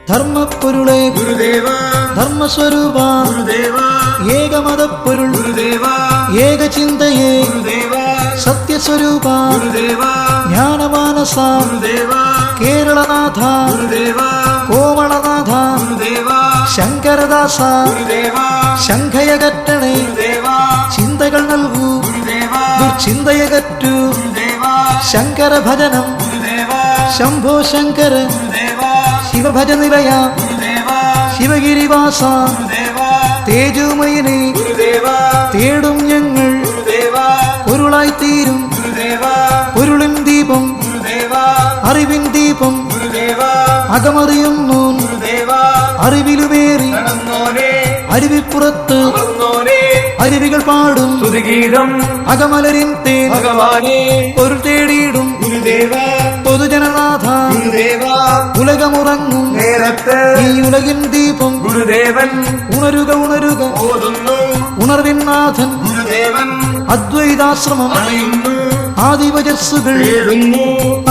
ധർമ്മപ്പൊരുളെ ഗുരുദേവ ധർമ്മസ്വരൂപ ഗുരുദേവ ഏകമതപ്പൊരുൾ ഗുരുദേവ ഏകചിന്തയെ ഗുരുദേവ സത്യസ്വരൂപ ഗുരുദേവ ജ്ഞാനമാനസ ഗുരുദേവ കേരളനാഥ ഗുരുദേവ കോമളനാഥ ഗുരുദേവ ശങ്കരദാസ ഗുരുദേവ ശംഖയകറ്റണേ ഗുരുദേവ ചിന്തകൾ നൽകൂ ഗുരുദേവ ദുർചിന്തയകറ്റു ഗുരുദേവ ശങ്കര ഭജനം ഗുരുദേവ ശംഭോ ശങ്കര ഗുരുദേവ ശിവഭജനിലയ ഗുരുദേവ ശിവഗിരിവാസ ഗുരുദേവ തേജോമയനെ ഗുരുദേവ തേടും ഞങ്ങൾ ഗുരുദേവ പൊരുളായിത്തീരും ഗുരുദേവ പൊരുളിൻ ദീപം ഗുരുദേവ അറിവിൻ ദീപം ഗുരുദേവ അകമറിയുന്നു ഗുരുദേവ അറിവിലുമേറി നടന്നോനെ അരുവിപ്പുറത്ത് അമർന്നോനെ അരുവികൾ പാടും സ്തുതിഗീതം അകമലരിൻ തേൻ ഭഗവാനെ പൊരുൾ തേടിയിടും ഗുരുദേവ പൊതുജനനാഥ ഗുരുദേവ ഉലകമുറങ്ങും നേരത്ത് ഈ ഉലകിൻ ദീപം ഗുരുദേവൻ ഉണരുക ഉണരുക ഓതുന്നു ഉണർവിൻ നാഥൻ ഗുരുദേവൻ അദ്വൈതാശ്രമം അണയുന്നു ആദിവചസ്സുകൾ തേടുന്നു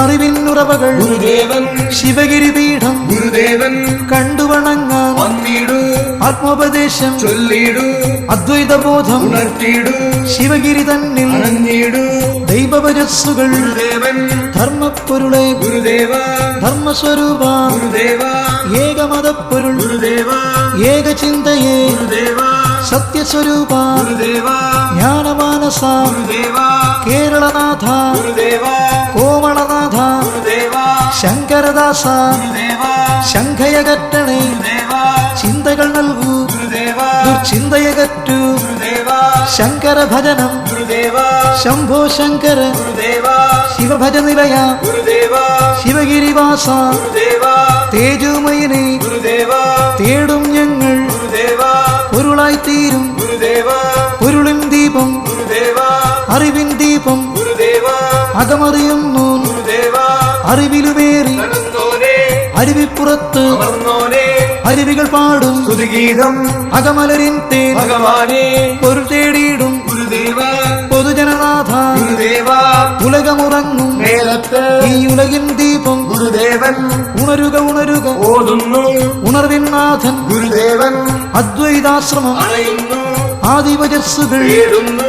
അറിവിനുറവകൾ ഗുരുദേവൻ ശിവഗിരി പീഠം ഗുരുദേവൻ കണ്ടുവണങ്ങാൻ വന്നിടൂ ആത്മോപദേശം ചൊല്ലിടൂ അദ്വൈതബോധം ഉണർത്തിടൂ ശിവഗിരി തന്നിൽ അണഞ്ഞിടൂ ദൈവവചസ്സുകൾ ഗുരുദേവൻ ധർമ്മപ്പൊരുളെ ഗുരുദേവ ധർമ്മസ്വരൂപ ഗുരുദേവ ഏകമതപ്പൊരുൾ ഗുരുദേവ ഏകചിന്തയെ ഗുരുദേവ സത്യസ്വരൂപ ഗുരുദേവ ജ്ഞാനമാനസ ഗുരുദേവ കേരളനാഥ ഗുരുദേവ കോമളനാഥ ഗുരുദേവ ശങ്കരദാസ ഗുരുദേവ ശംഖയകറ്റണേ ഗുരുദേവ ചിന്തകൾ നൽകൂ ഗുരുദേവ ദുർചിന്തയകറ്റു ഗുരുദേവ ശങ്കര ഭജനം ഗുരുദേവ ശംഭോ ശങ്കര ഗുരുദേവ ശിവഭജനിലയ ഗുരുദേവ ശിവഗിരിവാസ ഗുരുദേവ തേജോമയനെ ഗുരുദേവ തേടും ഞങ്ങൾ ഗുരുദേവ പൊരുളായിത്തീരും ഗുരുദേവ പൊരുളിൻ ദീപം ഗുരുദേവ അറിവിൻ ദീപം ഗുരുദേവ അകമറിയുന്നു ഗുരുദേവ അറിവിലുമേറി നടന്നോനെ അരുവിപ്പുറത്ത് അമർന്നോനെ അരുവികൾ പാടും സ്തുതിഗീതം അകമലരിൻ തേൻ ഭഗവാനെ പൊരുൾ തേടിയിടും ഗുരുദേവ പൊതുജനനാഥ ഗുരുദേവ ഉലകമുറങ്ങും നേരത്ത് ഈ ഉലകിൻ ദീപം ഗുരുദേവൻ ഉണരുക ഉണരുക ഓതുന്നു ഉണർവിൻ നാഥൻ ഗുരുദേവൻ അദ്വൈതാശ്രമം അണയുന്നു ആദിവചസ്സുകൾ തേടുന്നു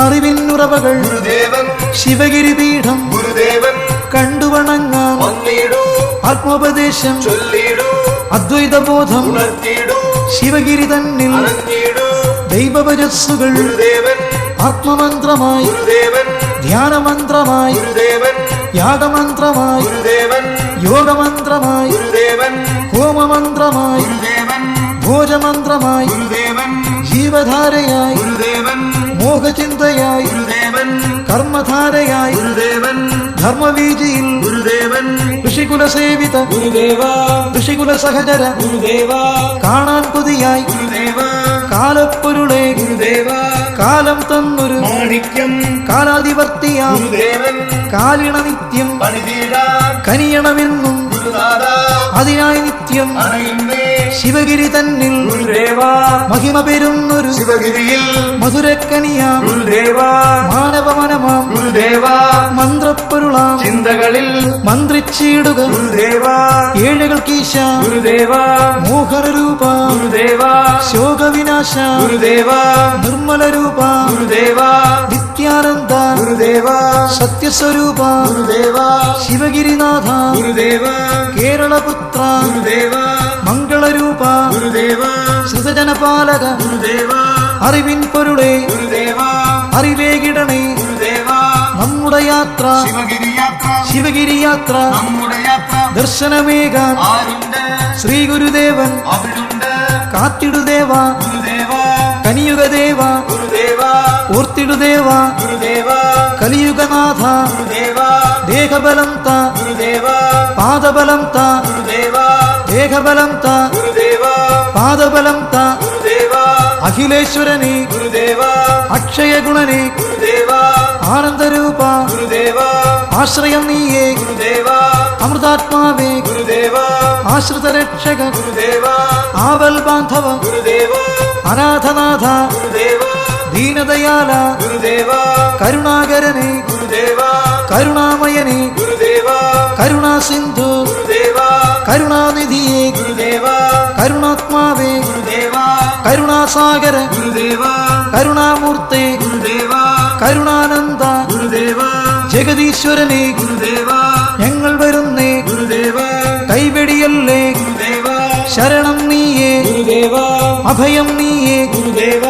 അറിവിനുറവകൾ ഗുരുദേവൻ ശിവഗിരി പീഠം ഗുരുദേവൻ കണ്ടുവണങ്ങാൻ വന്നിടൂ ആത്മോപദേശം ചൊല്ലിടൂ അദ്വൈതബോധം ഉണർത്തിടൂ ശിവഗിരി തന്നിൽ അണഞ്ഞിടൂ ദൈവവചസ്സുകൾ ഗുരുദേവൻ ആത്മമന്ത്രമായി ഗുരുദേവൻ ധ്യാനമന്ത്രമായി ഗുരുദേവൻ യാഗമന്ത്രമായി ഗുരുദേവൻ യോഗമന്ത്രമായി ഗുരുദേവൻ ഹോമമന്ത്രമായി ഗുരുദേവൻ ഭോജമന്ത്രമായി ഗുരുദേവൻ ജീവധാരയായി ഗുരുദേവൻ മോഹചിന്തയായി ഗുരുദേവൻ കർമ്മധാരയായി ഗുരുദേവൻ ധർമ്മവീജിയിൽ ഗുരുദേവൻ ഋഷികുല സേവിത ഗുരുദേവ ഋഷികുല സഹചര ഗുരുദേവ കാണാൻ കൊതിയായി ഗുരുദേവ കാലപ്പൊരുളെ ഗുരുദേവ കാലം തന്നൊരു മാണിക്യം കാലാധിപത്യയാം ഗുരുദേവൻ കാലിണ നിത്യം പണിതീടാൻ കനിയണമെന്നും ഗുരുനാഥ അതിനായി നിത്യം അണയുന്നേ ശിവഗിരി തന്നിൽ ഗുരുദേവ മഹിമ പെരുന്നൊരു ശിവഗിരിയിൽ മധുരക്കനിയാം ഗുരുദേവ മാനവമനമാം ഗുരുദേവ മന്ത്രപ്പൊരുളാം ചിന്തകളിൽ മന്ത്രിച്ചിടുക ഗുരുദേവ ഏഴകൾക്കീശ ഗുരുദേവ മോഹനരൂപ ഗുരുദേവ ശോകവിനാശ ഗുരുദേവ നിർമ്മലരൂപ ഗുരുദേവ നിത്യാനന്ദ ഗുരുദേവ സത്യസ്വരൂപ ഗുരുദേവ ശിവഗിരിനാഥ ഗുരുദേവ കേരളപുത്ര ഗുരുദേവ മംഗളരൂപ ഗുരുദേവ സൃതജനപാലക ഗുരുദേവ അറിവിൻ പൊരുളെ ഗുരുദേവ അറിവേകിടണേ ഗുരുദേവ നമ്മുടെ യാത്ര ശിവഗിരി യാത്ര ശിവഗിരി യാത്ര നമ്മുടെ യാത്ര ദർശനമേകാൻ ആരുണ്ട് ശ്രീ ഗുരുദേവൻ അവിടുണ്ട് കാത്തിടുദേവ ഗുരുദേവ കനിയുഗദേവ ഗുരുദേവ ഓർത്തിടുദേവ ഗുരുദേവ കലിയുഗനാഥ ഗുരുദേവ ദേഹബലം ത ഗുരുദേവ പാദബലം ത ഗുരുദേവ ദേഹബലം ത ഗുരുദേവ പാദബലം ത ഗുരുദേവ അഖിലേശ്വരനെ ഗുരുദേവ അക്ഷയഗുണനെ ഗുരുദേവ ആനന്ദരൂപ ഗുരുദേവ ആശ്രയം നീയേ ഗുരുദേവ അമൃതാത്മാവേ ഗുരുദേവ ആശ്രിത രക്ഷക ഗുരുദേവ ആവൽ ബാന്ധവ ഗുരുദേവ അനാഥനാഥ ഗുരുദേവ ദീനദയാല ഗുരുദേവ കരുണാകരനെ ഗുരുദേവ കരുണാമയനെ ഗുരുദേവ കരുണാസിന്ധു ഗുരുദേവ കരുണാനിധിയെ ഗുരുദേവ കരുണാസാഗര ഗുരുദേവ കരുണാമൂർത്തേ ഗുരുദേവ കരുണാനന്ദ ഗുരുദേവ ജഗദീശ്വരനെ ഗുരുദേവ ഞങ്ങൾ വരുന്നേ ഗുരുദേവ കൈവെടിയല്ലേ ഗുരുദേവ ശരണം നീയേ ഗുരുദേവ അഭയം നീയേ ഗുരുദേവ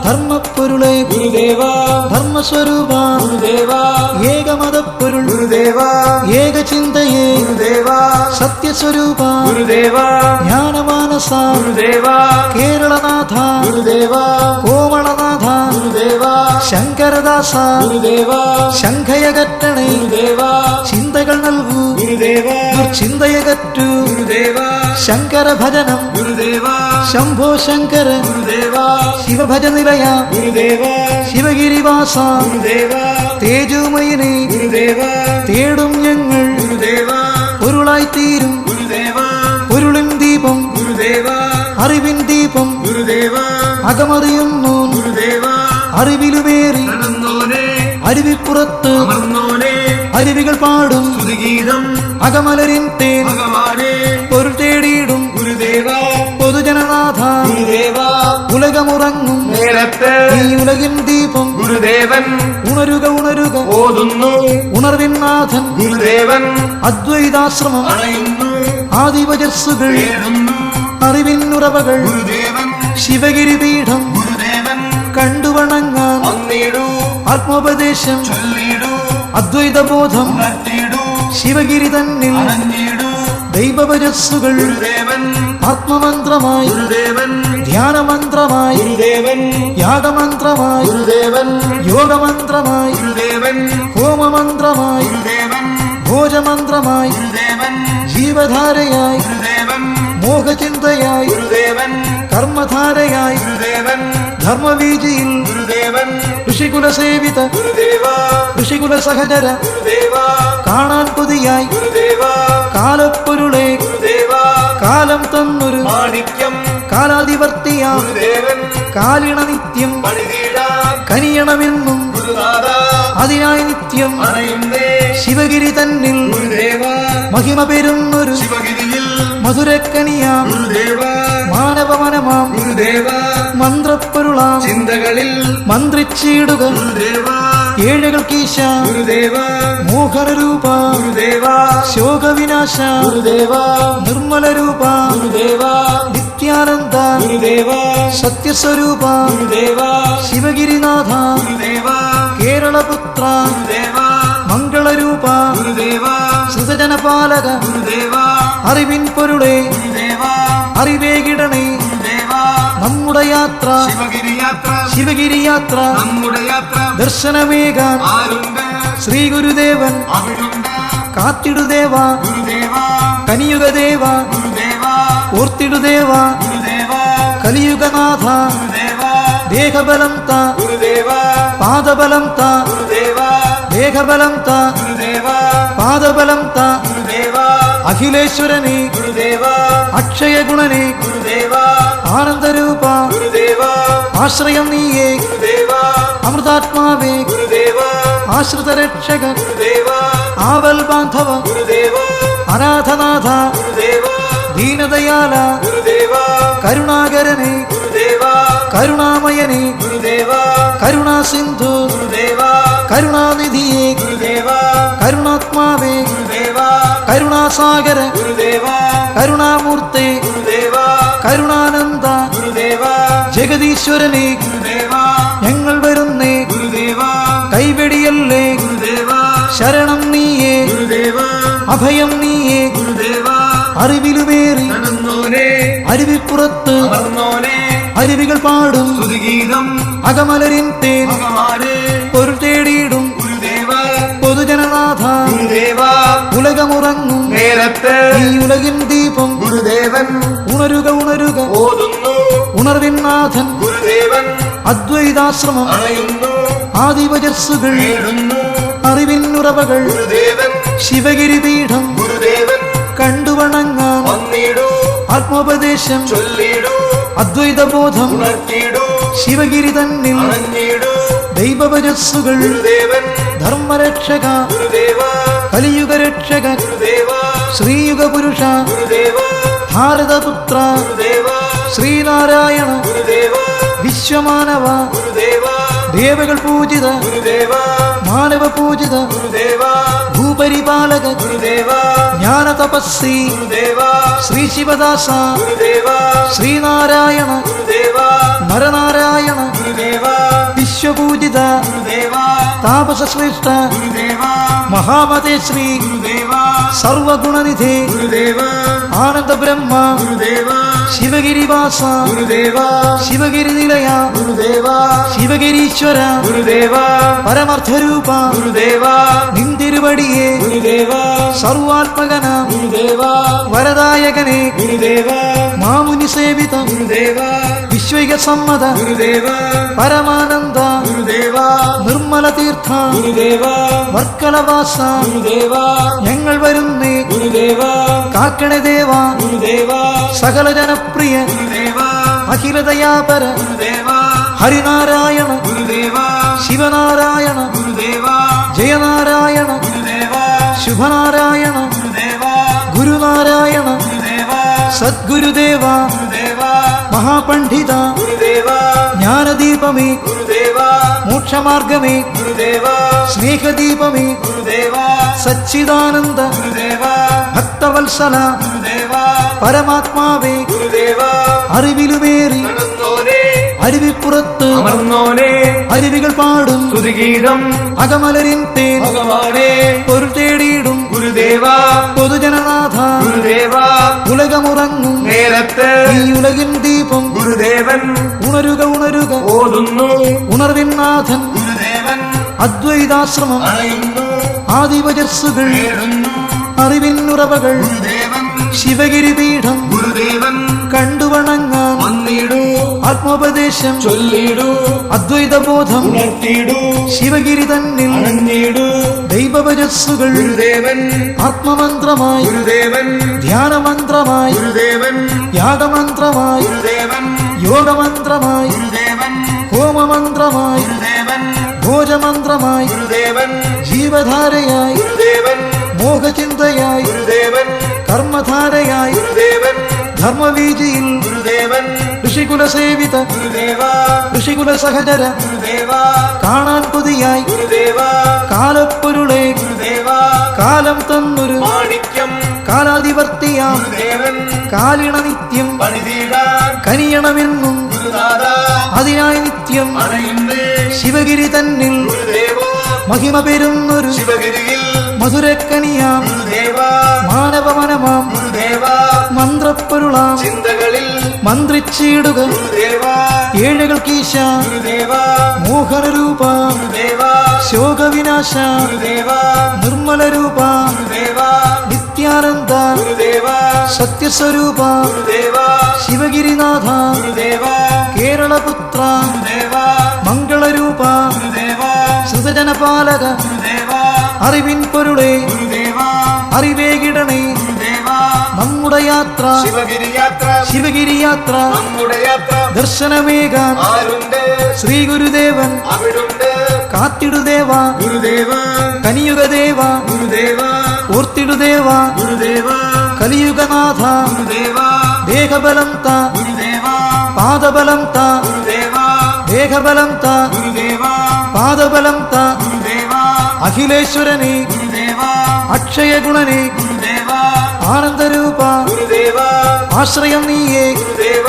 ധർമ്മപ്പൊരുളെ ഗുരുദേവ ധർമ്മസ്വരൂപ ഗുരുദേവ ഏകമതപ്പൊരുൾ ഗുരുദേവ ഏകചിന്തയേ ഗുരുദേവ സത്യസ്വരൂപ ഗുരുദേവ ജ്ഞാനമാനസ ഗുരുദേവ കേരളനാഥ ഗുരുദേവ കോമളനാഥ ഗുരുദേവ ശങ്കരദാസ ഗുരുദേവ ശംഖയകറ്റണേ ഗുരുദേവ ചിന്തകൾ നൽകൂ ഗുരുദേവ ദുർചിന്തയകറ്റു ഗുരുദേവ ശങ്കര ഭജനം ഗുരുദേവ ശംഭോ ശങ്കര ഗുരുദേവ ശിവഭജനിലയ ഗുരുദേവ ശിവഗിരിവാസ ഗുരുദേവ തേജോമയനെ ഗുരുദേവ തേടും ഞങ്ങൾ ഗുരുദേവ പൊരുളായിത്തീരും ഗുരുദേവ പൊരുളിൻ ദീപം ഗുരുദേവ അറിവിൻ ദീപം ഗുരുദേവ അകമറിയുന്നു ഗുരുദേവ അറിവിലുമേറി നടന്നോനെ അരുവിപ്പുറത്ത് അമർന്നോനെ അരുവികൾ പാടും സ്തുതിഗീതം അകമലരിൻ തേൻ ഭഗവാനെ പൊരുൾ തേടിയിടും ഗുരുദേവ പൊതുജനനാഥ ഗുരുദേവ ഉലകമുറങ്ങും നേരത്ത് ഈ ഉലകിൻ ദീപം ഗുരുദേവൻ ഉണരുക ഉണരുക ഓതുന്നു ഉണർവിൻ നാഥൻ ഗുരുദേവൻ അദ്വൈതാശ്രമം അണയുന്നു ആദിവജസ്സുകൾ തേടുന്നു അറിവിനുറവകൾ ഗുരുദേവൻ ശിവഗിരി പീഠം ഗുരുദേവൻ കണ്ടുവണങ്ങാൻ വന്നിടൂ ആത്മോപദേശം ചൊല്ലിടൂ അദ്വൈതബോധം ഉണർത്തിടൂ ശിവഗിരി തന്നിൽ അണഞ്ഞിടൂ ദൈവവജസ്സുകൾ ഗുരുദേവൻ ആത്മമന്ത്രമായി ഗുരുദേവൻ ധ്യാനമന്ത്രമായി ഗുരുദേവൻ യാഗമന്ത്രമായി ഗുരുദേവൻ യോഗമന്ത്രമായി ഗുരുദേവൻ ഹോമമന്ത്രമായി ഗുരുദേവൻ ഭോജമന്ത്രമായി ഗുരുദേവൻ ജീവധാരയായി ഗുരുദേവൻ മോഹചിന്തയായി ഗുരുദേവൻ കർമ്മധാരയായി ഗുരുദേവൻ ധർമ്മവീജിയിൽ ഗുരുദേവൻ ഋഷികുല സേവിത ഗുരുദേവ ഋഷികുല സഹചര ഗുരുദേവ കാണാൻ കൊതിയായി ഗുരുദേവ കാലപ്പൊരുളെ ഗുരുദേവ കാലം തന്നൊരു മാണിക്യം കാലാധിപത്യാം ഗുരുദേവൻ കാലിണ നിത്യം പണിതീടാൻ കനിയണമെന്നും ഗുരുനാഥ അതിനായി നിത്യം അണയുന്നേ ശിവഗിരി തന്നിൽ ഗുരുദേവ മഹിമ പെരുന്നൊരു ശിവഗിരിയിൽ മധുരക്കനിയാം ഗുരുദേവ മാനവമനമാം ഗുരുദേവ മന്ത്രപ്പൊരുളാം ചിന്തകളിൽ മന്ത്രിച്ചിടുക ഗുരുദേവ ഏഴകൾക്കീശ ഗുരുദേവ മോഹനരൂപ ഗുരുദേവ ശോകവിനാശ ഗുരുദേവ നിർമ്മലരൂപ ഗുരുദേവ നിത്യാനന്ദ ഗുരുദേവ സത്യസ്വരൂപ ഗുരുദേവ ശിവഗിരിനാഥ ഗുരുദേവ കേരളപുത്ര ഗുരുദേവ മംഗളരൂപ ഗുരുദേവ സൃതജനപാലക ഗുരുദേവ അറിവിൻ പൊരുളെ ഗുരുദേവ അറിവേകിടണേ ഗുരുദേവ നമ്മുടെ യാത്ര ശിവഗിരി യാത്ര ശിവഗിരി യാത്ര നമ്മുടെ യാത്ര ദർശനമേകാൻ ആരുണ്ട് ശ്രീ ഗുരുദേവൻ അവിടുണ്ട് കാത്തിടുദേവ ഗുരുദേവ കനിയുഗദേവ ഗുരുദേവ ഓർത്തിടുദേവ ഗുരുദേവ കലിയുഗനാഥ ഗുരുദേവ ദേഹബലം ത ഗുരുദേവ പാദബലം ത ഗുരുദേവ ദേഹബലം ത ഗുരുദേവ പാദബലം ത ഗുരുദേവ അഖിലേശ്വരനെ ഗുരുദേവ അക്ഷയഗുണനെ ഗുരുദേവ ആനന്ദരൂപ ഗുരുദേവ ആശ്രയം നീയേ ഗുരുദേവ അമൃതാത്മാവേ ഗുരുദേവ ആശ്രിതരക്ഷക ഗുരുദേവ ആവൽ ബാന്ധവ ഗുരുദേവ അനാഥനാഥ ഗുരുദേവ ദീനദയാല ഗുരുദേവ കരുണാകരനെ ഗുരുദേവ കരുണാമയനെ ഗുരുദേവ കരുണാസിന്ധു ഗുരുദേവ കരുണാനിധിയെ ഗുരുദേവ കരുണാത്മാവേ ഗുരുദേവ കരുണാസാഗര ഗുരുദേവ കരുണാമൂർത്തേ ഗുരുദേവ കരുണാനന്ദ ഗുരുദേവ ജഗദീശ്വരനെ ഗുരുദേവ ഞങ്ങൾ വരുന്നേ ഗുരുദേവ കൈവെടിയല്ലേ ഗുരുദേവ ശരണം നീയേ ഗുരുദേവ അഭയം നീയേ ഗുരുദേവ അറിവിലുമേറി നടന്നോനെ അരുവിപ്പുറത്ത് അമർന്നോനെ അരുവികൾ പാടും സ്തുതിഗീതം അകമലരിൻ തേൻ ഭഗവാനെ പൊരുൾ തേടിയിടും ഗുരുദേവ പൊതുജനനാഥ ഗുരുദേവ ഉലകമുറങ്ങും നേരത്ത് ഈ ഉലകിൻ ദീപം ഗുരുദേവൻ ഉണരുക ഉണരുക ഓതുന്നു ഉണർവിൻ നാഥൻ ഗുരുദേവൻ അദ്വൈതാശ്രമം അണയുന്നു ആദിവജസ്സുകൾ തേടുന്നു അറിവിനുറവകൾ ഗുരുദേവൻ ശിവഗിരി പീഠം ഗുരുദേവൻ കണ്ടുവണങ്ങാൻ വന്നിടൂ ആത്മോപദേശം ചൊല്ലിടൂ അദ്വൈതബോധം ഉണർത്തിടൂ ശിവഗിരി തന്നിൽ അണഞ്ഞിടൂ ദൈവവജസ്സുകൾ ഗുരുദേവൻ ധർമ്മരക്ഷക ഗുരുദേവ കലിയുഗരക്ഷക ഗുരുദേവ ശ്രീയുഗപുരുഷ ഗുരുദേവ ഭാരതപുത്ര ഗുരുദേവ ശ്രീനാരായണ ഗുരുദേവ വിശ്വമാനവ ഗുരുദേവ ദേവകൾ പൂജിത ഗുരുദേവ മാനവ പൂജിത ഗുരുദേവ ഭൂപരിപാലക ഗുരുദേവ ജ്ഞാന തപസ്വി ഗുരുദേവ ശ്രീ ശിവദാസ ഗുരുദേവ ശ്രീനാരായണ ഗുരുദേവ നരനാരായണ ഗുരുദേവ വിശ്വപൂജിത ഗുരുദേവ താപസശ്രേഷ്ഠ ഗുരുദേവ മഹാമതേ ശ്രീ ഗുരുദേവ സർവഗുണനിധി ഗുരുദേവ ആനന്ദ ബ്രഹ്മ ഗുരുദേവ ശിവഗിരിവാസ ഗുരുദേവ ശിവഗിരി നിലയ ഗുരുദേവ ശിവഗിരീശ്വര ഗുരുദേവ പരമാർത്ഥരൂപ ഗുരുദേവ നിന്തിരുവടിയെ ഗുരുദേവ സർവാത്മകന ഗുരുദേവ വരദായകനെ ഗുരുദേവ മാമുനി സേവിത ഗുരുദേവ വിശ്വൈക സമ്മത ഗുരുദേവ പരമാനന്ദ ഗുരുദേവ നിർമ്മല തീർത്ഥ ഗുരുദേവ വർക്കലവാസ ഗുരുദേവ ഞങ്ങൾ വരുന്നേ ഗുരുദേവ കാക്കണ ദേവ ഗുരുദേവ സകല ജനപ്രിയ ഗുരുദേവ അഖിലദയാപര ഗുരുദേവ ഹരിനാരായണ ഗുരുദേവ ശിവനാരായണ ഗുരുദേവ ജയനാരായണ ഗുരുദേവ ശുഭനാരായണ ഗുരുദേവ ഗുരുനാരായണ ഗുരുദേവ സദ്ഗുരുദേവ ഗുരുദേവ മഹാപണ്ഡിത ഗുരുദേവ ജ്ഞാനദീപമേ ഗുരുദേവ മോക്ഷമാർഗമേ ഗുരുദേവ സ്നേഹദീപമേ ഗുരുദേവ സച്ചിദാനന്ദ ഗുരുദേവ ഭക്തവത്സല ഗുരുദേവ പരമാത്മാവേ ഗുരുദേവ അറിവിലുമേറി നടന്നോനെ അരുവിപ്പുറത്ത് അമർന്നോനെ അരുവികൾ പാടും സ്തുതിഗീതം അകമലരിൻ തേൻ ഭഗവാനെ പൊരുൾ തേടിയിടും ഗുരുദേവ പൊതുജനനാഥ ഗുരുദേവ ഉലകമുറങ്ങും നേരത്ത് ഈ ഉലകിൻ ദീപം ഗുരുദേവൻ ഉണരുക ഉണരുക ഓതുന്നു ഉണർവിൻ നാഥൻ ഗുരുദേവൻ അദ്വൈതാശ്രമം അണയുന്നു ആദിവജസ്സുകൾ കേടുന്നു അറിവിൻ ഉറവകൾ ഗുരുദേവൻ ശിവഗിരി പീഠം ഗുരുദേവൻ കണ്ടുവണങ്ങാൻ വന്നിടൂ ആത്മോപദേശം ചൊല്ലിടൂ അദ്വൈതബോധം ഉണർത്തിടൂ ശിവഗിരി തന്നിൽ അണഞ്ഞിടൂ ദൈവവജസ്സുകൾ ഗുരുദേവൻ ആത്മമന്ത്രമായി ഗുരുദേവൻ ധ്യാനമന്ത്രമായി ഗുരുദേവൻ യാഗമന്ത്രമായി ഗുരുദേവൻ യോഗമന്ത്രമായി ഗുരുദേവൻ ഹോമമന്ത്രമായി ഗുരുദേവൻ ഭോജമന്ത്രമായി ഗുരുദേവൻ ജീവധാരയായി ഗുരുദേവൻ മോഹചിന്തയായി ഗുരുദേവൻ കർമ്മധാരയായി ഗുരുദേവൻ ധർമ്മവീജിയിൽ ഗുരുദേവൻ ഋഷികുല സേവിത ഗുരുദേവ ഋഷികുല സഹചര ഗുരുദേവ കാണാൻ കൊതിയായി ഗുരുദേവ കാലപ്പൊരുളെ ഗുരുദേവ കാലം തന്നൊരു മാണിക്യം കാലാധിപത്യാം ഗുരുദേവൻ കാലിണ നിത്യം പണിതീടാൻ കനിയണമെന്നും ഗുരുനാഥ അതിനായി നിത്യം അണയുന്നേ ശിവഗിരി തന്നിൽ ഗുരുദേവ മഹിമ പെരുന്നൊരു ശിവഗിരിയിൽ മധുരക്കനിയാം ഗുരുദേവ മാനവമനമാം ഗുരുദേവ മന്ത്രപ്പൊരുളാം ചിന്തകളിൽ മന്ത്രിച്ചിടുക ഗുരുദേവ ഏഴകൾക്കീശ ഗുരുദേവ മോഹനരൂപ ഗുരുദേവ ശോകവിനാശ ഗുരുദേവ നിർമ്മലരൂപ ഗുരുദേവ നിത്യാനന്ദ ഗുരുദേവ സത്യസ്വരൂപ ഗുരുദേവ ശിവഗിരിനാഥ ഗുരുദേവ കേരളപുത്ര ഗുരുദേവ മംഗളരൂപ ഗുരുദേവ ശ്രുതജനപാലക ഗുരുദേവ അറിവിൻ പൊരുളെ ഗുരുദേവ അറിവേകിടണേ ഗുരുദേവ നമ്മുടെ യാത്ര ശിവഗിരി യാത്ര ശിവഗിരി യാത്ര നമ്മുടെ യാത്ര ദർശനമേകാൻ ആരുണ്ട് ശ്രീ ഗുരുദേവൻ അവിടുണ്ട് കാത്തിടുദേവ ഗുരുദേവ കനിയുഗദേവ ഗുരുദേവ ഓർത്തിടുദേവ ഗുരുദേവ കലിയുഗനാഥ ഗുരുദേവ ദേഹബലം ത ഗുരുദേവ പാദബലം ത ഗുരുദേവ ദേഹബലം ത ഗുരുദേവ പാദബലം ത ഗുരുദേവ അഖിലേശ്വരനെ ഗുരുദേവ അക്ഷയഗുണനെ ഗുരുദേവ ആനന്ദരൂപ ഗുരുദേവ ആശ്രയം നീയേ ഗുരുദേവ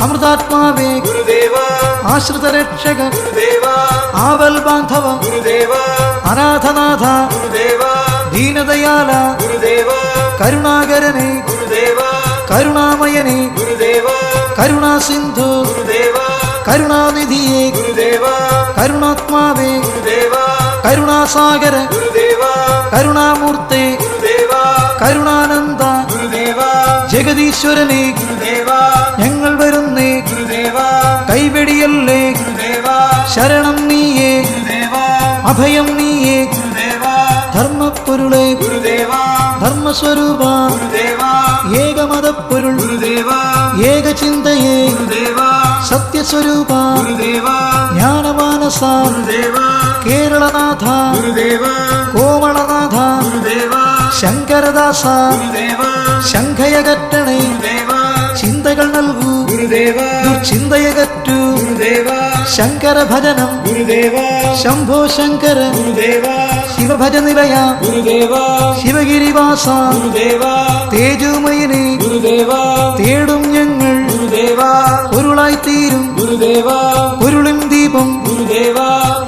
അമൃതാത്മാവേ ഗുരുദേവ ആശ്രിത രക്ഷക ഗുരുദേവ ആവൽ ബാന്ധവ ഗുരുദേവ അനാഥനാഥ ഗുരുദേവ ദീനദയാല ഗുരുദേവ കരുണാകരനെ ഗുരുദേവ കരുണാമയനെ ഗുരുദേവ കരുണാസിന്ധു ഗുരുദേവ കരുണാനിധിയെ ഗുരുദേവ കരുണാത്മാവേ ഗുരുദേവ കരുണാസാഗര ഗുരുദേവ കരുണാമൂർത്തെ ഗുരുദേവ കരുണാനന്ദ ഗുരുദേവ ജഗദീശ്വരനെ ഗുരുദേവ ഞങ്ങൾ വരുന്നേ ഗുരുദേവ കൈവെടിയല്ലേ ഗുരുദേവ ശരണം നീയേ ഗുരുദേവ അഭയം നീയേ ഗുരുദേവ ധർമ്മപ്പൊരുളെ ഗുരുദേവ ധർമ്മസ്വരൂപ ഗുരുദേവ ഏകമതപ്പൊരുൾ ഗുരുദേവ ഏകചിന്തയേ ഗുരുദേവ സത്യസ്വരൂപ ഗുരുദേവ ജ്ഞാനമാനസ ഗുരുദേവ കേരളനാഥ ഗുരുദേവ കോമളനാഥ ഗുരുദേവ ശങ്കരദാസ ഗുരുദേവ ശംഖയകറ്റണേ ഗുരുദേവ ചിന്തകൾ നൽകൂ ഗുരുദേവ ദുർചിന്തയകറ്റു ഗുരുദേവ ശങ്കര ഭജനം ഗുരുദേവ ശംഭോ ശങ്കര ഗുരുദേവ ശിവഭജനിലയ ഗുരുദേവ ശിവഗിരിവാസ ഗുരുദേവ തേജോമയനെ ഗുരുദേവ തേടും ഞങ്ങൾ ഗുരുദേവ പൊരുളായിത്തീരും ഗുരുദേവ പൊരുളിൻ ദീപം ഗുരുദേവ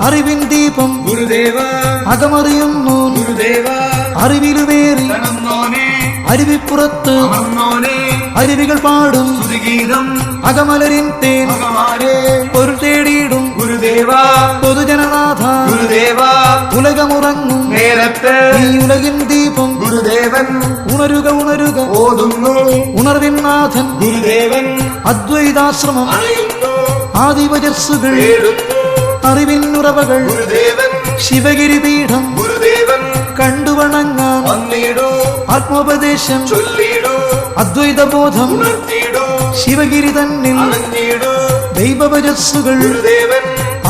അറിവിൻ ദീപം ഗുരുദേവ അകമറിയുന്നു ഗുരുദേവ അറിവിലുമേറി കടന്നോനെ അരുവിപ്പുറത്ത് അമർന്നോനെ അരുവികൾ പാടും സ്തുതിഗീതം അകമലരിൻ തേൻ ഭഗവാനെ പൊരുൾ തേടിയിടും ഗുരുദേവ പൊതുജനനാഥ ഗുരുദേവ ഉലകമുറങ്ങും നേരത്തെ ഈ ഉലകിൻ ദീപം ഗുരുദേവൻ ഉണരുക ഉണരുക ഓതുന്നു ഉണർവിൻ നാഥൻ ഗുരുദേവൻ അദ്വൈതാശ്രമം അറിയുന്നു ആദിവജസ്സുകൾ തേടുന്നു അറിവിനുറവകൾ ഗുരുദേവൻ ശിവഗിരി പീഠം ഗുരുദേവൻ കണ്ടുവണങ്ങാൻ വന്നിടൂ ആത്മോപദേശം ചൊല്ലിടൂ അദ്വൈതബോധം ഉണർത്തിടൂ ശിവഗിരി തന്നിൽ അറിഞ്ഞിടൂ ദൈവവജസ്സുകൾ ഗുരുദേവൻ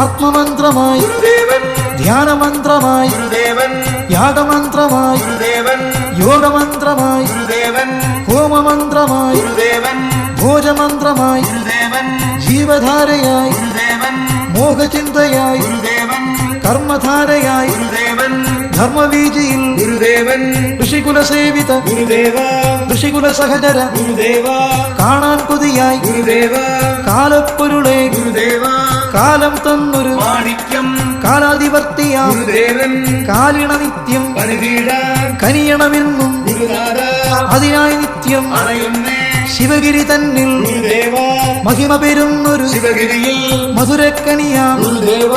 ആത്മമന്ത്രമായി ഗുരുദേവൻ ധ്യാനമന്ത്രമായി ഗുരുദേവൻ യാഗമന്ത്രമായി ഗുരുദേവൻ യോഗമന്ത്രമായി ഗുരുദേവൻ ഹോമമന്ത്രമായി ഗുരുദേവൻ ഭോജമന്ത്രമായി ഗുരുദേവൻ ജീവധാരയായി ഗുരുദേവൻ മോഹചിന്തയായി ഗുരുദേവൻ കർമ്മധാരയായി ഗുരുദേവൻ ധർമ്മവീജിയിൽ ഗുരുദേവൻ ഋഷികുല സേവിത ഗുരുദേവ ഋഷികുല സഹചര ഗുരുദേവ കാണാൻ കൊതിയായി ഗുരുദേവ കാലപ്പൊരുളെ ഗുരുദേവ കാലം തന്നൊരു മാണിക്യം കാലാധിപത്യാം ഗുരുദേവൻ കാലിണ നിത്യം പണിതീടാൻ കനിയണമെന്നും ഗുരുനാഥ അതിനായി നിത്യം അറിയുന്നേ ശിവഗിരി തന്നിൽ ഗുരുദേവ മഹിമ പെരുന്നൊരു ശിവഗിരിയിൽ മധുരക്കനിയാം ഗുരുദേവ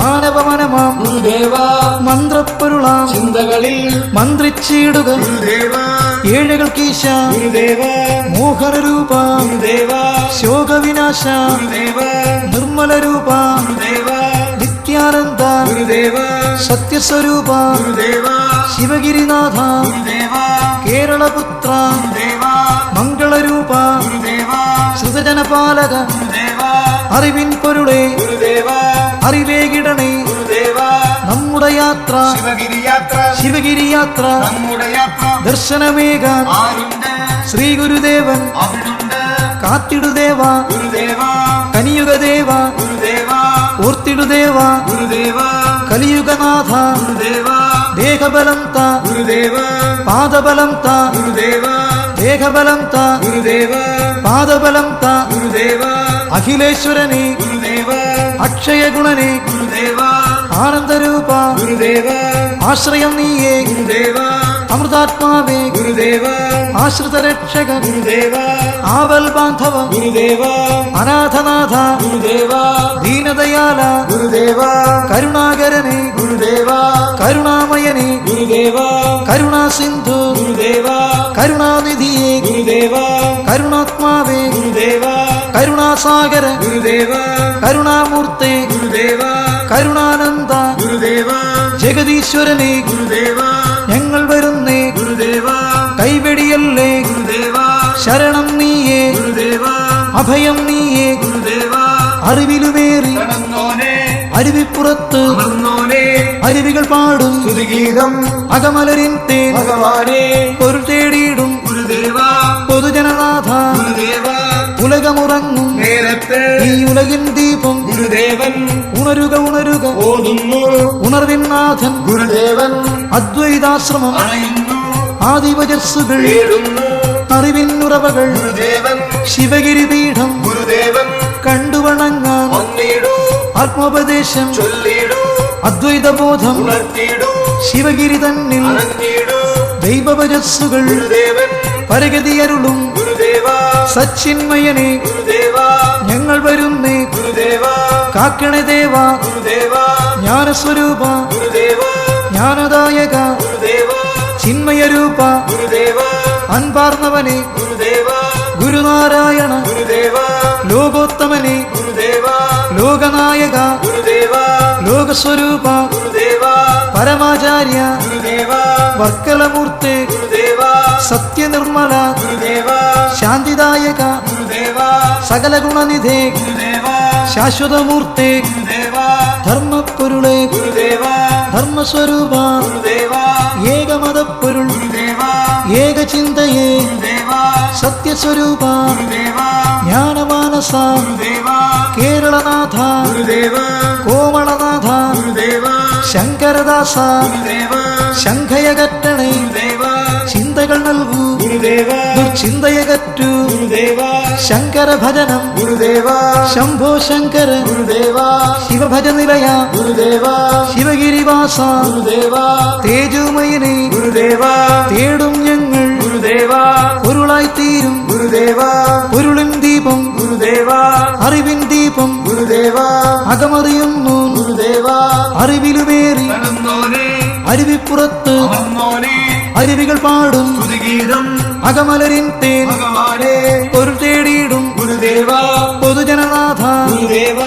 മാനവമനമാം ഗുരുദേവ മന്ത്രപ്പൊരുളാം ചിന്തകളിൽ മന്ത്രിച്ചിടുക ഗുരുദേവ ഏഴുകൾക്കീശ ഗുരുദേവ മോഹനരൂപ ഗുരുദേവ ശോകവിനാശ ഗുരുദേവ നിർമ്മല രൂപ ഗുരുദേവ നിത്യാനന്ദ ഗുരുദേവ സത്യസ്വരൂപ ഗുരുദേവ ശിവഗിരിനാഥ ഗുരുദേവ കേരളപുത്ര ഗുരുദേവ മംഗളരൂപ ഗുരുദേവ ശ്രുതജനപാലക ഗുരുദേവ അറിവിൻ പൊരുളെ ഗുരുദേവ അറിവേകിടണേ ഗുരുദേവ നമ്മുടെ യാത്ര ശിവഗിരി യാത്ര ശിവഗിരി യാത്ര നമ്മുടെ യാത്ര ദർശനമേകാൻ ആരുണ്ട് ശ്രീ ഗുരുദേവൻ അവിടുണ്ട് കാത്തിടുദേവ ഗുരുദേവ കനിയുഗദേവ ഗുരുദേവ ഓർത്തിടുദേവ ഗുരുദേവ കലിയുഗനാഥ ഗുരുദേവ ദേഹബലം ത ഗുരുദേവ പാദബലം ത ഗുരുദേവ ദേഹബലം ത ഗുരുദേവ പാദബലം ത ഗുരുദേവ അഖിലേശ്വരനെ ഗുരുദേവ അക്ഷയഗുണനെ ഗുരുദേവ ആനന്ദരൂപ ഗുരുദേവ ആശ്രയം നീയേ ഗുരുദേവ അമൃതാത്മാവേ ഗുരുദേവ ആശ്രിത രക്ഷകൻ ഗുരുദേവ ആവൽ ബാന്ധവ ഗുരുദേവ അനാഥനാഥ ഗുരുദേവ ദീനദയാല ഗുരുദേവ കരുണാകരനെ ഗുരുദേവ കരുണാമയനെ ഗുരുദേവ കരുണാസിന്ധു ഗുരുദേവ കരുണാനിധിയെ ഗുരുദേവ കരുണാത്മാവേ ഗുരുദേവ കരുണാസാഗര ഗുരുദേവ കരുണാമൂർത്തെ ഗുരുദേവ കരുണാനന്ദ ഗുരുദേവ ജഗദീശ്വരനെ ഗുരുദേവ ഞങ്ങൾ വരുന്നേ ഗുരുദേവ കൈവെടിയല്ലേ ഗുരുദേവ ശരണം നീയേ ഗുരുദേവ അഭയം നീയേ ഗുരുദേവ അറിവിലുമേറി കടന്നോനെ അരുവിപ്പുറത്ത് അമർന്നോനെ അരുവികൾ പാടും സ്തുതിഗീതം അകമലരിൻ തേൻ ഭഗവാനെ പൊരുൾ തേടിയിടും ഗുരുദേവ പൊതുജനനാഥ ഗുരുദേവ ഉലകമുറങ്ങും നേരത്തെ ഈ ഉലകിൻ ദീപം ഗുരുദേവൻ ഉണരുക ഉണരുക ഓതുന്നു ഉണർവിൻ നാഥൻ ഗുരുദേവൻ അദ്വൈതാശ്രമം അറിയുന്നു ആദിവജസ്സുകൾ തേടുന്നു അറിവിനുറവകൾ ഗുരുദേവൻ ശിവഗിരി പീഠം ഗുരുദേവൻ കണ്ടുവണങ്ങാൻ വന്നിടൂ ആത്മോപദേശം ചൊല്ലിടൂ അദ്വൈതബോധം ഉണർത്തിടൂ ശിവഗിരി തന്നിൽ അറിഞ്ഞിടൂ ദൈവവജസ്സുകൾ ഗുരുദേവൻ പരഗതിയരുളും ഗുരുദേവ സച്ചിന്മയനെ ഗുരുദേവ ഞങ്ങൾ വരുന്നേ ഗുരുദേവ കാക്കണേ ദേവ ഗുരുദേവ ജ്ഞാനസ്വരൂപ ഗുരുദേവ ജ്ഞാനദായക ഗുരുദേവ ചിന്മയരൂപ ഗുരുദേവ അൻപാർന്നവനെ ഗുരുദേവ ഗുരുനാരായണ ഗുരുദേവ ലോകോത്തമനെ ഗുരുദേവ ലോകനായക ഗുരുദേവ ലോകസ്വരൂപ ഗുരുദേവ പരമാചാര്യ ഗുരുദേവ വർക്കലമൂർത്തെ ഗുരുദേവ സത്യനിർമ്മല ഗുരുദേവ ശാന്തിദായക ഗുരുദേവ സകല ഗുണനിധേ ഗുരുദേവ ശാശ്വതമൂർത്തെ ഗുരുദേവ ധർമ്മപ്പൊരുളെ ഗുരുദേവ ധർമ്മസ്വരൂപ ഗുരുദേവ ഏകമതപ്പൊരുൾ ഗുരുദേവ ഏകചിന്തയെ ഗുരുദേവ സത്യസ്വരൂപ ഗുരുദേവ ജ്ഞാനമാനസ ശ്രീനിവാസ ഗുരുദേവ കേരളനാഥ ഗുരുദേവ കോമളനാഥ ഗുരുദേവ ശങ്കരദാസ ഗുരുദേവ ശംഖയകറ്റണേ ഗുരുദേവ ചിന്തകൾ നൽകൂ ഗുരുദേവ ദുർചിന്തയകറ്റൂ ഗുരുദേവ ശങ്കര ഭജനം ഗുരുദേവ ശംഭോ ശങ്കര ഗുരുദേവ ശിവഭജ നിലയ ഗുരുദേവ ശിവഗിരിവാസ ഗുരുദേവ തേജോമയനെ ഗുരുദേവ തേടും ഞങ്ങൾ ഗുരുദേവ പൊരുളായിത്തീരും ഗുരുദേവ പൊരുളിൻ ദീപം ഗുരുദേവ അറിവിൻ ദീപം ഗുരുദേവ അകമറിയുന്നു ഗുരുദേവ അറിവിലുമേറി നടന്നോനെ അരുവിപ്പുറത്ത് അമർന്നോനെ അരുവികൾ പാടും സ്തുതിഗീതം അകമലരിൻ തേൻ ഭഗവാനെ പൊരുൾ തേടിയിടും ഗുരുദേവ പൊതുജനനാഥ ഗുരുദേവ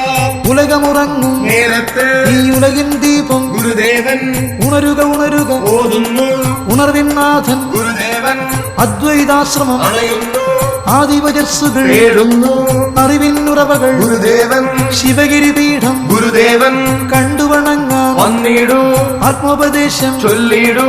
ഉലകമുറങ്ങും നേരത്ത് ഈ ഉലകിൻ ദീപം ഗുരുദേവൻ ഉണരുക ഉണരുക ഓതുന്നു ഉണർവിൻ നാഥൻ ഗുരുദേവൻ അദ്വൈതാശ്രമം അണയുന്നു ആദിവജസ്സുകൾ തേടുന്നു അറിവിൻ ഉറവകൾ ഗുരുദേവൻ ശിവഗിരി പീഠം ഗുരുദേവൻ കണ്ടുവണങ്ങാം വന്നിടൂ ആത്മോപദേശം ചൊല്ലിടൂ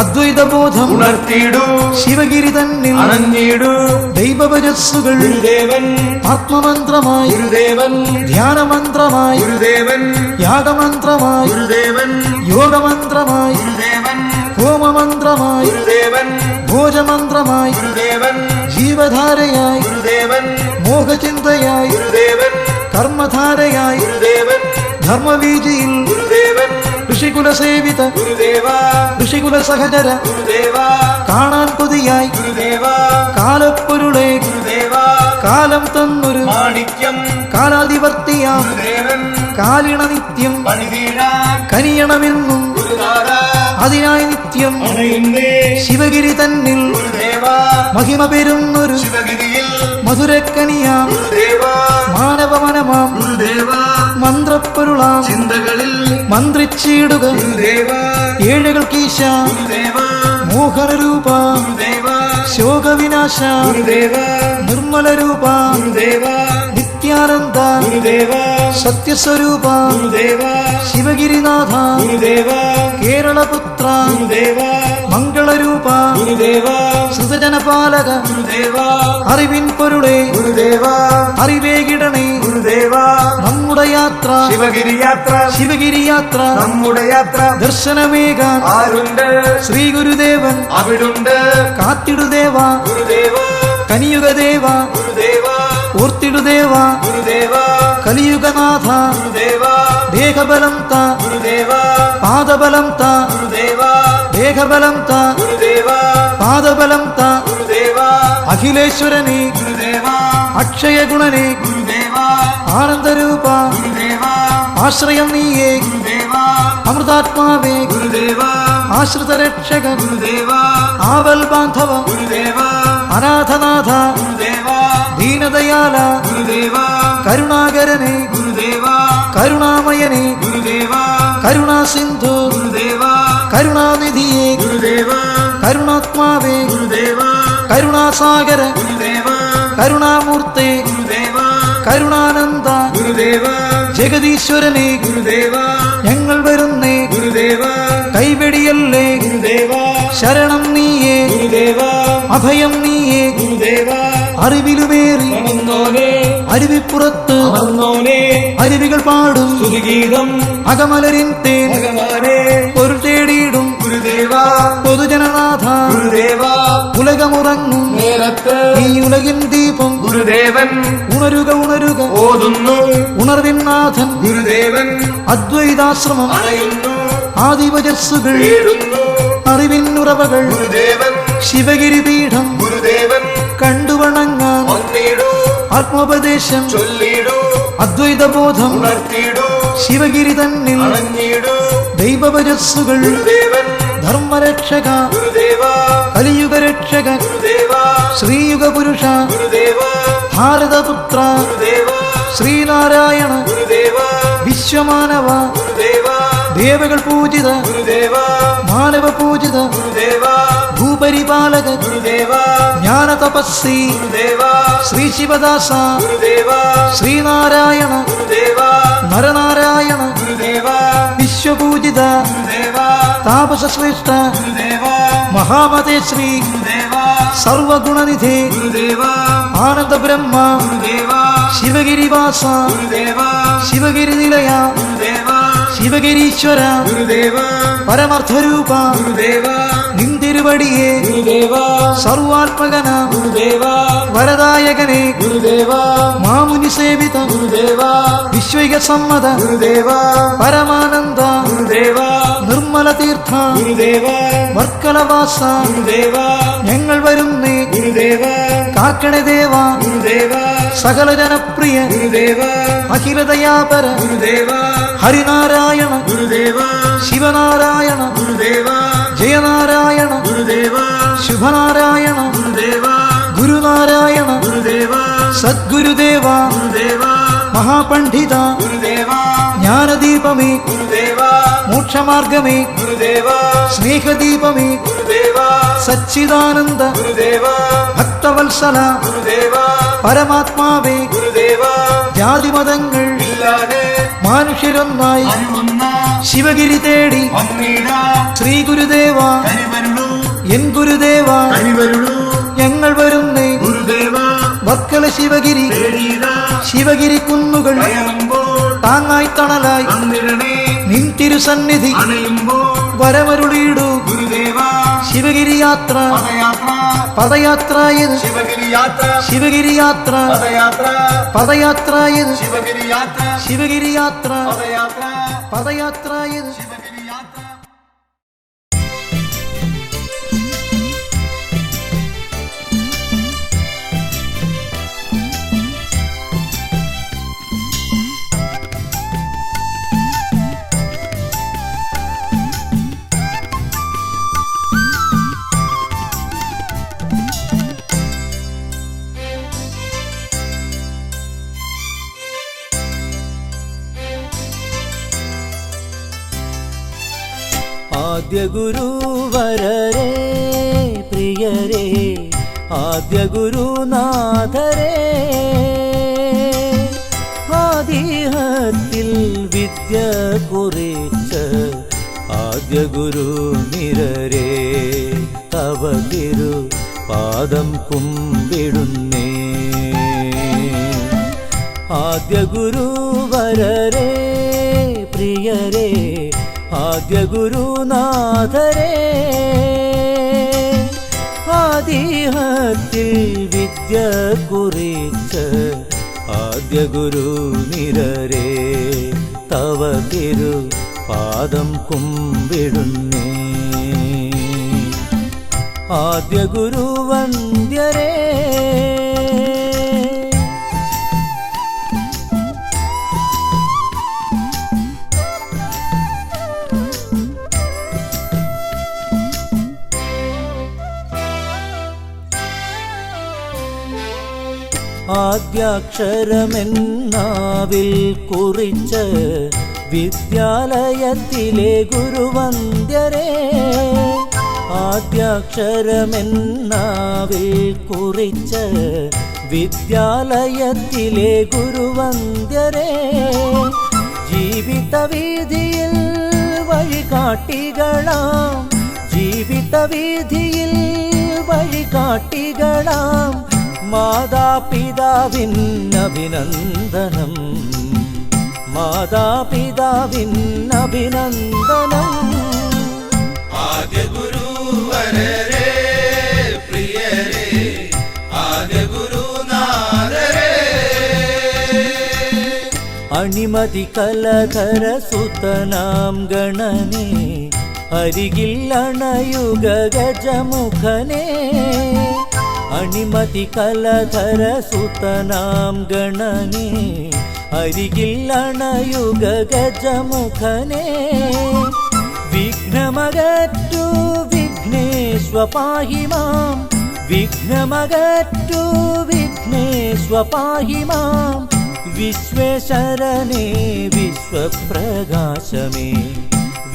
അദ്വൈതബോധം ഉണർത്തിടൂ ശിവഗിരി തന്നിൽ അണഞ്ഞിടൂ ദൈവഭജസ്സുകൾ ഗുരുദേവൻ ആത്മമന്ത്രമായി ഗുരുദേവൻ ധ്യാനമന്ത്രമായി ഗുരുദേവൻ യാഗമന്ത്രമായി ഗുരുദേവൻ യോഗമന്ത്രമായി ഗുരുദേവൻ ഹോമമന്ത്രമായി ഗുരുദേവൻ ഭോജമന്ത്രമായി ഗുരുദേവൻ ജീവധാരയായി ഗുരുദേവൻ മോഹചിന്തയായി ഗുരുദേവൻ കർമ്മധാരയായി ഗുരുദേവൻ ധർമ്മവീജിയിൽ ഗുരുദേവൻ ഋഷികുല സേവിത ഗുരുദേവ ഋഷികുല സഹചര ഗുരുദേവ കാണാൻ കൊതിയായി ഗുരുദേവ കാലപ്പൊരുളെ ഗുരുദേവ കാലം തന്നൊരു മാണിക്യം കാലാധിപത്യാം ഗുരുദേവൻ കാലിണ നിത്യം പണിതീരാൻ കനിയണമെന്നും ഗുരുനാഥ അതിനായി നിത്യം അണയുന്നേ ശിവഗിരി തന്നിൽ ഗുരുദേവ മഹിമ പെരുന്നൊരു ശിവഗിരിയിൽ മധുരക്കനിയാം ഗുരുദേവ മാനവമനമാം ഗുരുദേവ മന്ത്രപ്പൊരുളാം ചിന്തകളിൽ മന്ത്രിച്ചിടുക ഗുരുദേവ ഏഴകൾക്കീശ ഗുരുദേവ മോഹനരൂപ ഗുരുദേവ ശോകവിനാശ ഗുരുദേവ നിർമ്മലരൂപ ഗുരുദേവ നിത്യാനന്ദ ഗുരുദേവ സത്യസ്വരൂപ ഗുരുദേവ ശിവഗിരിനാഥ ഗുരുദേവ കേരളപുത്ര ഗുരുദേവ മംഗളരൂപ ഗുരുദേവ സൃതജനപാലക ഗുരുദേവ അറിവിൻ പൊരുളെ ഗുരുദേവ അറിവേകിടണേ ഗുരുദേവ നമ്മുടെ യാത്ര ശിവഗിരി യാത്ര ശിവഗിരി യാത്ര നമ്മുടെ യാത്ര ദർശനമേകാൻ ആരുണ്ട് ശ്രീ ഗുരുദേവൻ അവിടുണ്ട് കാത്തിടുദേവ ഗുരുദേവ കനിയുഗദേവ ഗുരുദേവ ഓർത്തിടുദേവ ഗുരുദേവ കലിയുഗനാഥ ഗുരുദേവ ദേഹബലം ത ഗുരുദേവ പാദബലം ത ഗുരുദേവ ദേഹബലം ത ഗുരുദേവ പാദബലം ത ഗുരുദേവ അഖിലേശ്വരനെ ഗുരുദേവ അക്ഷയഗുണനെ ഗുരുദേവ ആനന്ദരൂപ ഗുരുദേവ ആശ്രയം നീയേ ഗുരുദേവ അമൃതാത്മാവേ ഗുരുദേവ ആശ്രിത രക്ഷകൻ ഗുരുദേവ ആവൽ ബാന്ധവ ഗുരുദേവ അനാഥനാഥ ഗുരുദേവ ദീനദയാല ഗുരുദേവ കരുണാകരനെ ഗുരുദേവ കരുണാമയനെ ഗുരുദേവ കരുണാസിന്ധു ഗുരുദേവ കരുണാനിധിയെ ഗുരുദേവ കരുണാത്മാവേ ഗുരുദേവ കരുണാസാഗര ഗുരുദേവ കരുണാമൂർത്തെ ഗുരുദേവ കരുണാനന്ദ ഗുരുദേവ ജഗദീശ്വരനെ ഗുരുദേവ ഞങ്ങൾ വരുന്നേ ഗുരുദേവ കൈവെടിയല്ലേ ഗുരുദേവ ശരണം നീയേ ഗുരുദേവ അഭയം നീയേ ഗുരുദേവ അറിവിലുമേറി അമർന്നോനെ അരുവിപ്പുറത്ത് അമർന്നോനെ അരുവികൾ പാടും സ്തുതിഗീതം അകമലരിൻ തേൻ ഭഗവാനെ പൊരുൾ തേടിയിടും ഗുരുദേവ പൊതുജനനാഥ ഗുരുദേവ ഉലകമുറങ്ങും നേരത്ത് ഈ ഉലകിൻ ദീപം ഗുരുദേവൻ ഉണരുക ഉണരുക ഓതുന്നു ഉണർവിൻ നാഥൻ ഗുരുദേവൻ അദ്വൈതാശ്രമം അണയുന്നു ആദിവജസ്സുകൾ തേടുന്നു അറിവിൻ ഉറവകൾ ഗുരുദേവൻ ശിവഗിരി പീഠം ഗുരുദേവൻ കണ്ടുവണങ്ങാൻ വന്നിടൂ ആത്മോപദേശം ചൊല്ലിടൂ അദ്വൈതബോധം ഉണർത്തിടൂ ശിവഗിരി തന്നിൽ അണഞ്ഞിടൂ ദൈവഭജസ്സുകൾ ഗുരുദേവൻ ധർമ്മരക്ഷക ഗുരുദേവ കലിയുഗരക്ഷക ഗുരുദേവ ശ്രീയുഗപുരുഷ ഗുരുദേവ ഭാരതപുത്ര ഗുരുദേവ ശ്രീനാരായണ ഗുരുദേവ വിശ്വമാനവ ഗുരുദേവ ദേവകൾ പൂജിത ഗുരുദേവ മാനവ പൂജിത ഗുരുദേവ ഭൂപരിപാലക ഗുരുദേവ ജ്ഞാന തപസ്സി ഗുരുദേവ ശ്രീ ശിവദാസ ഗുരുദേവ ശ്രീനാരായണ ഗുരുദേവ നരനാരായണ ഗുരുദേവ വിശ്വപൂജിത ഗുരുദേവ താപസശ്രേഷ്ഠ ഗുരുദേവ മഹാമതേ ശ്രീ ഗുരുദേവ സർവഗുണനിധേ ഗുരുദേവ ആനന്ദ ബ്രഹ്മ ഗുരുദേവ ശിവഗിരിവാസ ഗുരുദേവ ശിവഗിരി നിലയ ഗുരുദേവ ശിവഗിരീശ്വര ഗുരുദേവ പരമാർത്ഥരൂപ ഗുരുദേവ നിന്തിരുവടിയെ ഗുരുദേവ സർവാത്മകന ഗുരുദേവ വരദായകനെ ഗുരുദേവ മാമുനി സേവിത ഗുരുദേവ വിശ്വൈക സമ്മത ഗുരുദേവ പരമാനന്ദ ഗുരുദേവ നിർമ്മല തീർത്ഥ ഗുരുദേവ വർക്കലവാസ ഗുരുദേവ ഞങ്ങൾ വരുന്നേ ഗുരുദേവ കാക്കണേ ദേവ ഗുരുദേവ സകല ജനപ്രിയ ഗുരുദേവ അഖിലദയാപര ഗുരുദേവ ഹരിനാരായണ ഗുരുദേവ ശിവനാരായണ ഗുരുദേവ ജയനാരായണ ഗുരുദേവ ശുഭനാരായണ ഗുരുദേവ ഗുരുനാരായണ ഗുരുദേവ സദ്ഗുരുദേവ ഗുരുദേവ മഹാപണ്ഡിത ഗുരുദേവ ജ്ഞാനദീപമേ ഗുരുദേവ മോക്ഷമാർഗമേ ഗുരുദേവ സ്നേഹദീപമേ ഗുരുദേവ സച്ചിദാനന്ദ ഗുരുദേവ ഭക്തവത്സല ഗുരുദേവ പരമാത്മാവേ ഗുരുദേവ ജാതിമതങ്ങൾ ഇല്ലാതെ മനുഷ്യരൊന്നായി അനുവന്ന ശിവഗിരി തേടി വന്നീട ശ്രീ ഗുരുദേവ കനിവരുളു എൻ ഗുരുദേവ കനിവരുളു ഞങ്ങൾ വരുന്നേ ഗുരുദേവ വർക്കല ശിവഗിരി തേടീട ശിവഗിരി കുന്നുകൾ കയറുമ്പോൾ താങ്ങായി തണലായി വന്നിടണേ നിൻ തിരുസന്നിധി അണയുമ്പോൾ വരമരുളിയിടൂ ഗുരുദേവ ശിവഗിരി യാത്ര പദയാത്ര പദയാത്രായത് ശിവഗിരി യാത്ര ശിവഗിരി യാത്ര പദയാത്ര പദയാത്രായത് ശിവഗിരി യാത്ര ശിവഗിരി യാത്ര പദയാത്ര പദയാത്രായത് ശിവഗിരി യാത്ര. ആദ്യ ഗുരുവരരെ പ്രിയരേ ആദ്യ ഗുരുനാഥരേ ആദിഹത്തിൽ വിദ്യ കുറിച്ച ആദ്യ ഗുരു നിരരേ തവ തിരു പാദം കുമ്പിടുന്നേ ആദ്യ ഗുരുവരരെ പ്രിയരേ ആദ്യ ഗുരുനാഥരേ ആദിഹത്തിൽ വിദ്യ കുറിച്ച ആദ്യ ഗുരു നിരരേ തവ തിരു പാദം കുമ്പിടുന്നേ ആദ്യ ഗുരു വന്ദ്യരേ ആദ്യാക്ഷരമെന്നാവിൽ കുറിച്ച വിദ്യാലയത്തിലെ ഗുരുവന്ദ്യരേ ആദ്യാക്ഷരമെന്നാവിൽ കുറിച്ച വിദ്യാലയത്തിലെ ഗുരുവന്ദ്യരേ ജീവിത വീതിയിൽ വഴികാട്ടികളാം ജീവിത വീതിയിൽ വഴികാട്ടികളാം മാതാപിതാവിന്നഭിനന്ദനം മാതാപിതാവിന്നഭിനന്ദനം ആദ്യ ഗുരുവരരെ പ്രിയരേ ആദ്യ ഗുരുനാഥരേ അണിമതി കലധര സുതനാം ഗണനേ അരികിൽ അണയുക ഗജമുഖനേ അണിമതി കലധര സുതനാം ഗണനേ അരികിൽ അണയുക ഗജമുഖനേ വിഘ്നമകറ്റു വിഘ്നേശ്വ പാഹി മാം വിഘ്നമകറ്റു വിഘ്നേശ്വ പാഹി മാം വിശ്വേശ്വരനേ വിശ്വപ്രകാശമേ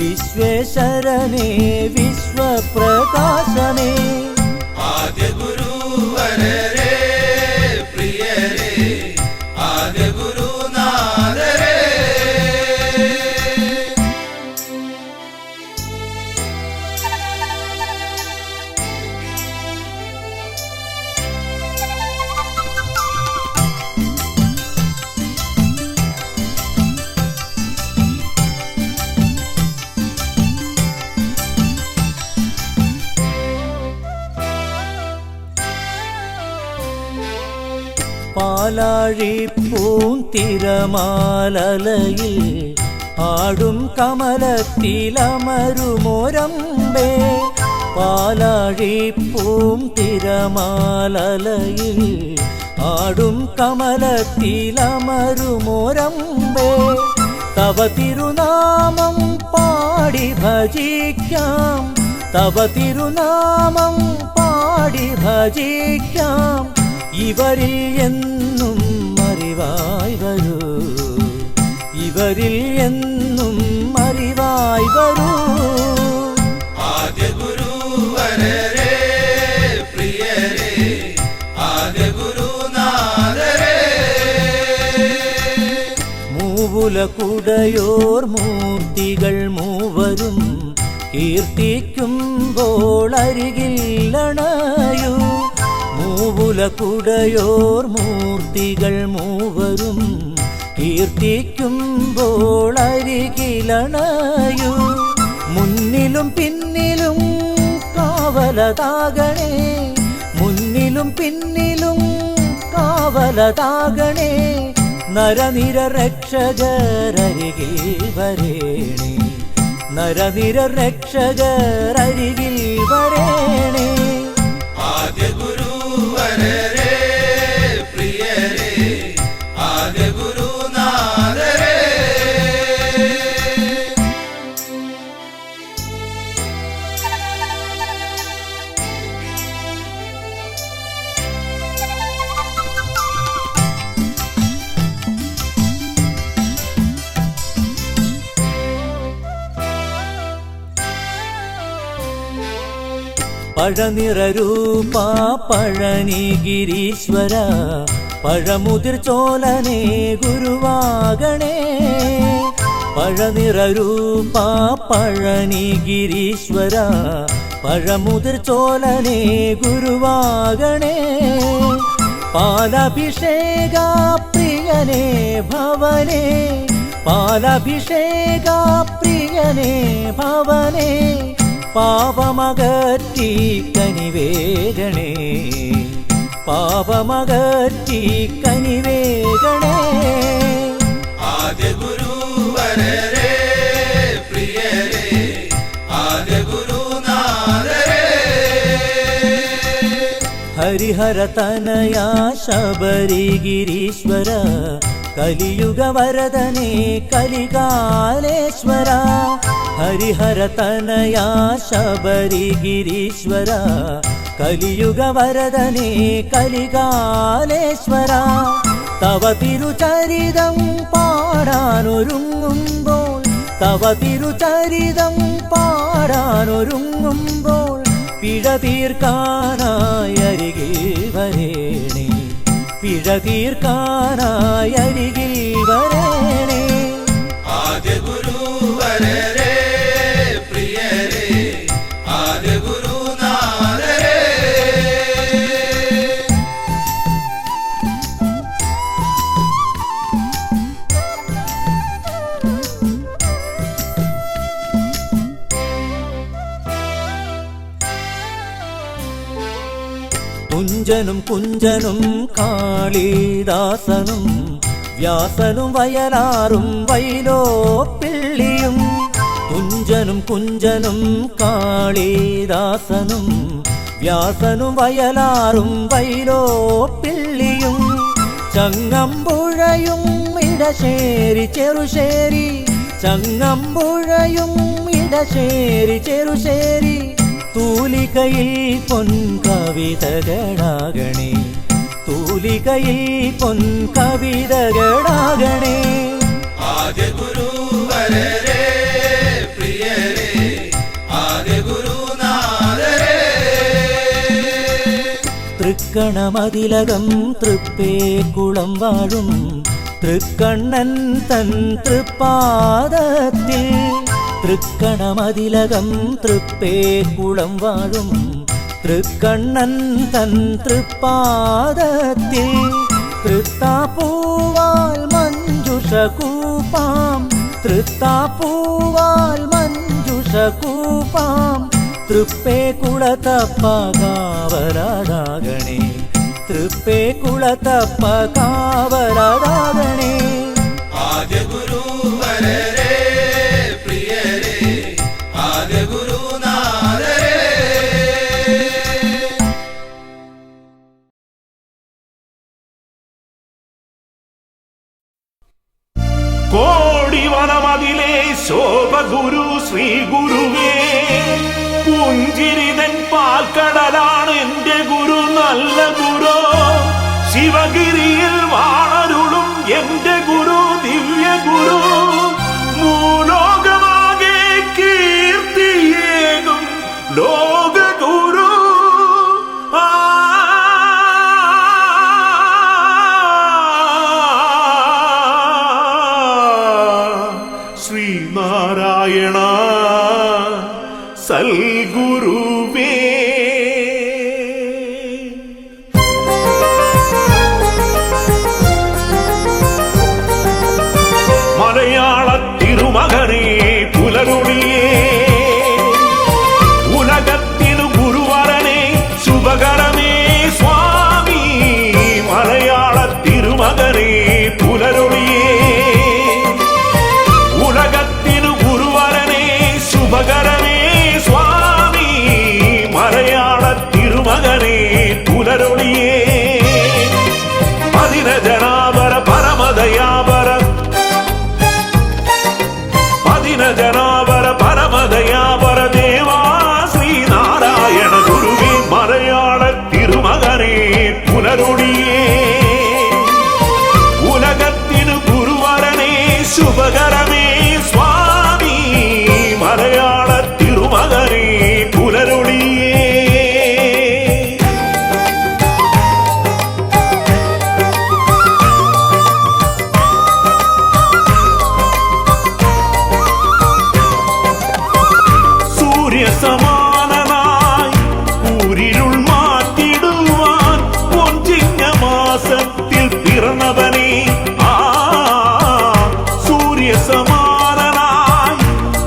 വിശ്വേശ്വരനേ വിശ്വപ്രകാശമേ ആദ്യ ഗുരുവരരെ പ്രിയരേ ആദ്യ ഗുരുനാഥരേ പാലാഴിപ്പൂന്തിരമാലയിൽ ആടും കമലത്തിലമരുമോരമ്പേ പാലാഴിപ്പൂന്തിരമാലയിൽ ആടും കമലത്തിലമരുമോരമ്പേ തവ തിരുനാമം പാടി ഭജിക്കാം തവ തിരുനാമം പാടി ഭജിക്കാം ഇവരിൽ എന്നും അറിവായി വരൂ ഇവരിൽ എന്നും അറിവായി വരൂ ആദ്യ ഗുരുവരരെ പ്രിയരെ ആദ്യ ഗുരുനാഥരെ മൂവുല കുടയോർ മൂർത്തികൾ മൂവരും കീർത്തിക്കുമ്പോൾ അരികിൽ അണയൂ മൂവുല കുടയോർ മൂർത്തികൾ മൂവരും കീർത്തിക്കുമ്പോൾ അരികിലണയൂ മുന്നിലും പിന്നിലും കാവലതാകണേ മുന്നിലും പിന്നിലും കാവലതാകണേ നരനിര രക്ഷകരരികിൽ വരേണേ നരനിര രക്ഷകരരികിൽ വരേണേ ആദ്യ ഗുരുവരരെ പ്രിയരെ ആദ്യ ഗുരുനാഥരെ പഴനിറരൂപ പഴനിഗിരീശ്വര പഴമുതിർ ചോലനേ ഗുരുവാകണേ പഴനിറരൂപ പഴനിഗിരീശ്വര പഴമുതിർ ചോലനേ ഗുരുവാകണേ പാലഭിഷേക പ്രിയനേ ഭവനേ പാലഭിഷേക പ്രിയനേ ഭവനേ പാപമകറ്റി കനിവേഗണേ പാപമകറ്റി കനിവേഗണേ ആദ്യ ഗുരുവരരെ പ്രിയരെ ആദ്യ ഗുരുനാഥരെ ഹരിഹര തനയാ ശബരിഗിരീശ്വര കലിയുഗ വരദനേ കലികാലേശ്വര ഹരിഹര തനയാ ശബരിഗിരീശ്വര കലിയുഗ വരദനേ കലികാലേശ്വര തവ തിരുചരിതം പാടാനൊരുങ്ങുമ്പോൾ തവ തിരുചരിതം പാടാനൊരുങ്ങുമ്പോൾ പിഴ തീർക്കാനായി അരികിൽ വരേണേ പിഴ തീർക്കാനായി അരികിൽ വരേണേ ആദ്യ ഗുരുവരരെ പ്രിയരെ ആദ്യ ഗുരുനാഥരെ കുഞ്ചനും കുഞ്ചനും കാളിദാസനും വ്യാസനും വയലാറും വൈലോപ്പിള്ളിയും കുഞ്ചനും കുഞ്ചനും കാളിദാസനും വ്യാസനും വയലാറും വൈലോപ്പിള്ളിയും ചങ്ങമ്പുഴയും ഇടശ്ശേരി ചെറുശ്ശേരി ചങ്ങമ്പുഴയും ഇടശ്ശേരി ചെറുശ്ശേരി തൂലികയിൽ പൊൻകവിതകളാകണേ തൂലികയിൽ പൊൻകവിതകളാകണേ ആദ്യ ഗുരുവരരെ പ്രിയരെ ആദ്യ ഗുരുനാഥരെ തൃക്കണമതിലകം തൃപ്പേക്കുളം വാഴും തൃക്കണ്ണൻ തൻ തൃപ്പാദത്തിൽ തൃക്കണമതിലകം തൃപ്പേക്കുളം വാഴും തൃക്കണ്ണൻ തൻ തൃപ്പാദത്തിൽ തൃത്താപ്പൂവാൽ മഞ്ജുഷ കൂപ്പാം തൃത്താപ്പൂവാൽ മഞ്ജുഷ കൂപ്പാം തൃപ്പേക്കുളത്തപ്പ കാവലതാകണേ തൃപ്പേ കുളത്തപ്പ കാവലരാധനേ ആദ്യ ഗുരുവരരെ പ്രിയരെ ആദ്യ ഗുരുനാഥരെ കോടിവനമതിലെ ശോഭഗുരു ശ്രീ ഗുരുവേ പുഞ്ചിരിതൻ പാൽക്കടലാണ് എന്റെ ഗുരു നല്ല ഗുരു ശിവഗിരിയിൽ വാണരുളും എന്റെ ഗുരു ദിവ്യ ഗുരു മൂലോകമാകെ കീർത്തിയേകും ലോക ഗുരു ശ്രീനാരായണ സൽഗുരുവേ മലയാള തിരുമകനേ പുലരുളിയേ ഉലകത്തിനു ഗുരുവരനെ ശുഭകരമേ സ്വാമി മലയാള തിരുമകനേ പുലരുളിയേ ഉലകത്തിനു ഗുരുവരനെ ശുഭകരമേ സ്വാമി മലയാള തിരുമകനേ പുലരുളിയേ പതിനജനാപര പരമദയാപര പതിനജനാപര പരമദയാപര ദേവാ ശ്രീനാരായണ ഗുരുവേ മലയാള തിരുമകനേ പുലരുളിയേ ഉലകത്തിനു ഗുരുവരനെ ശുഭകരമേ സ്വാമി മലയാള തിരുമകനേ പുലരുളിയേ സൂര്യസമാനനായി കൂരിരുൾ മാറ്റിടുവാൻ പൊൻചിങ്ങമാസത്തിൽ പിറന്നവനേ സൂര്യസമാനനായി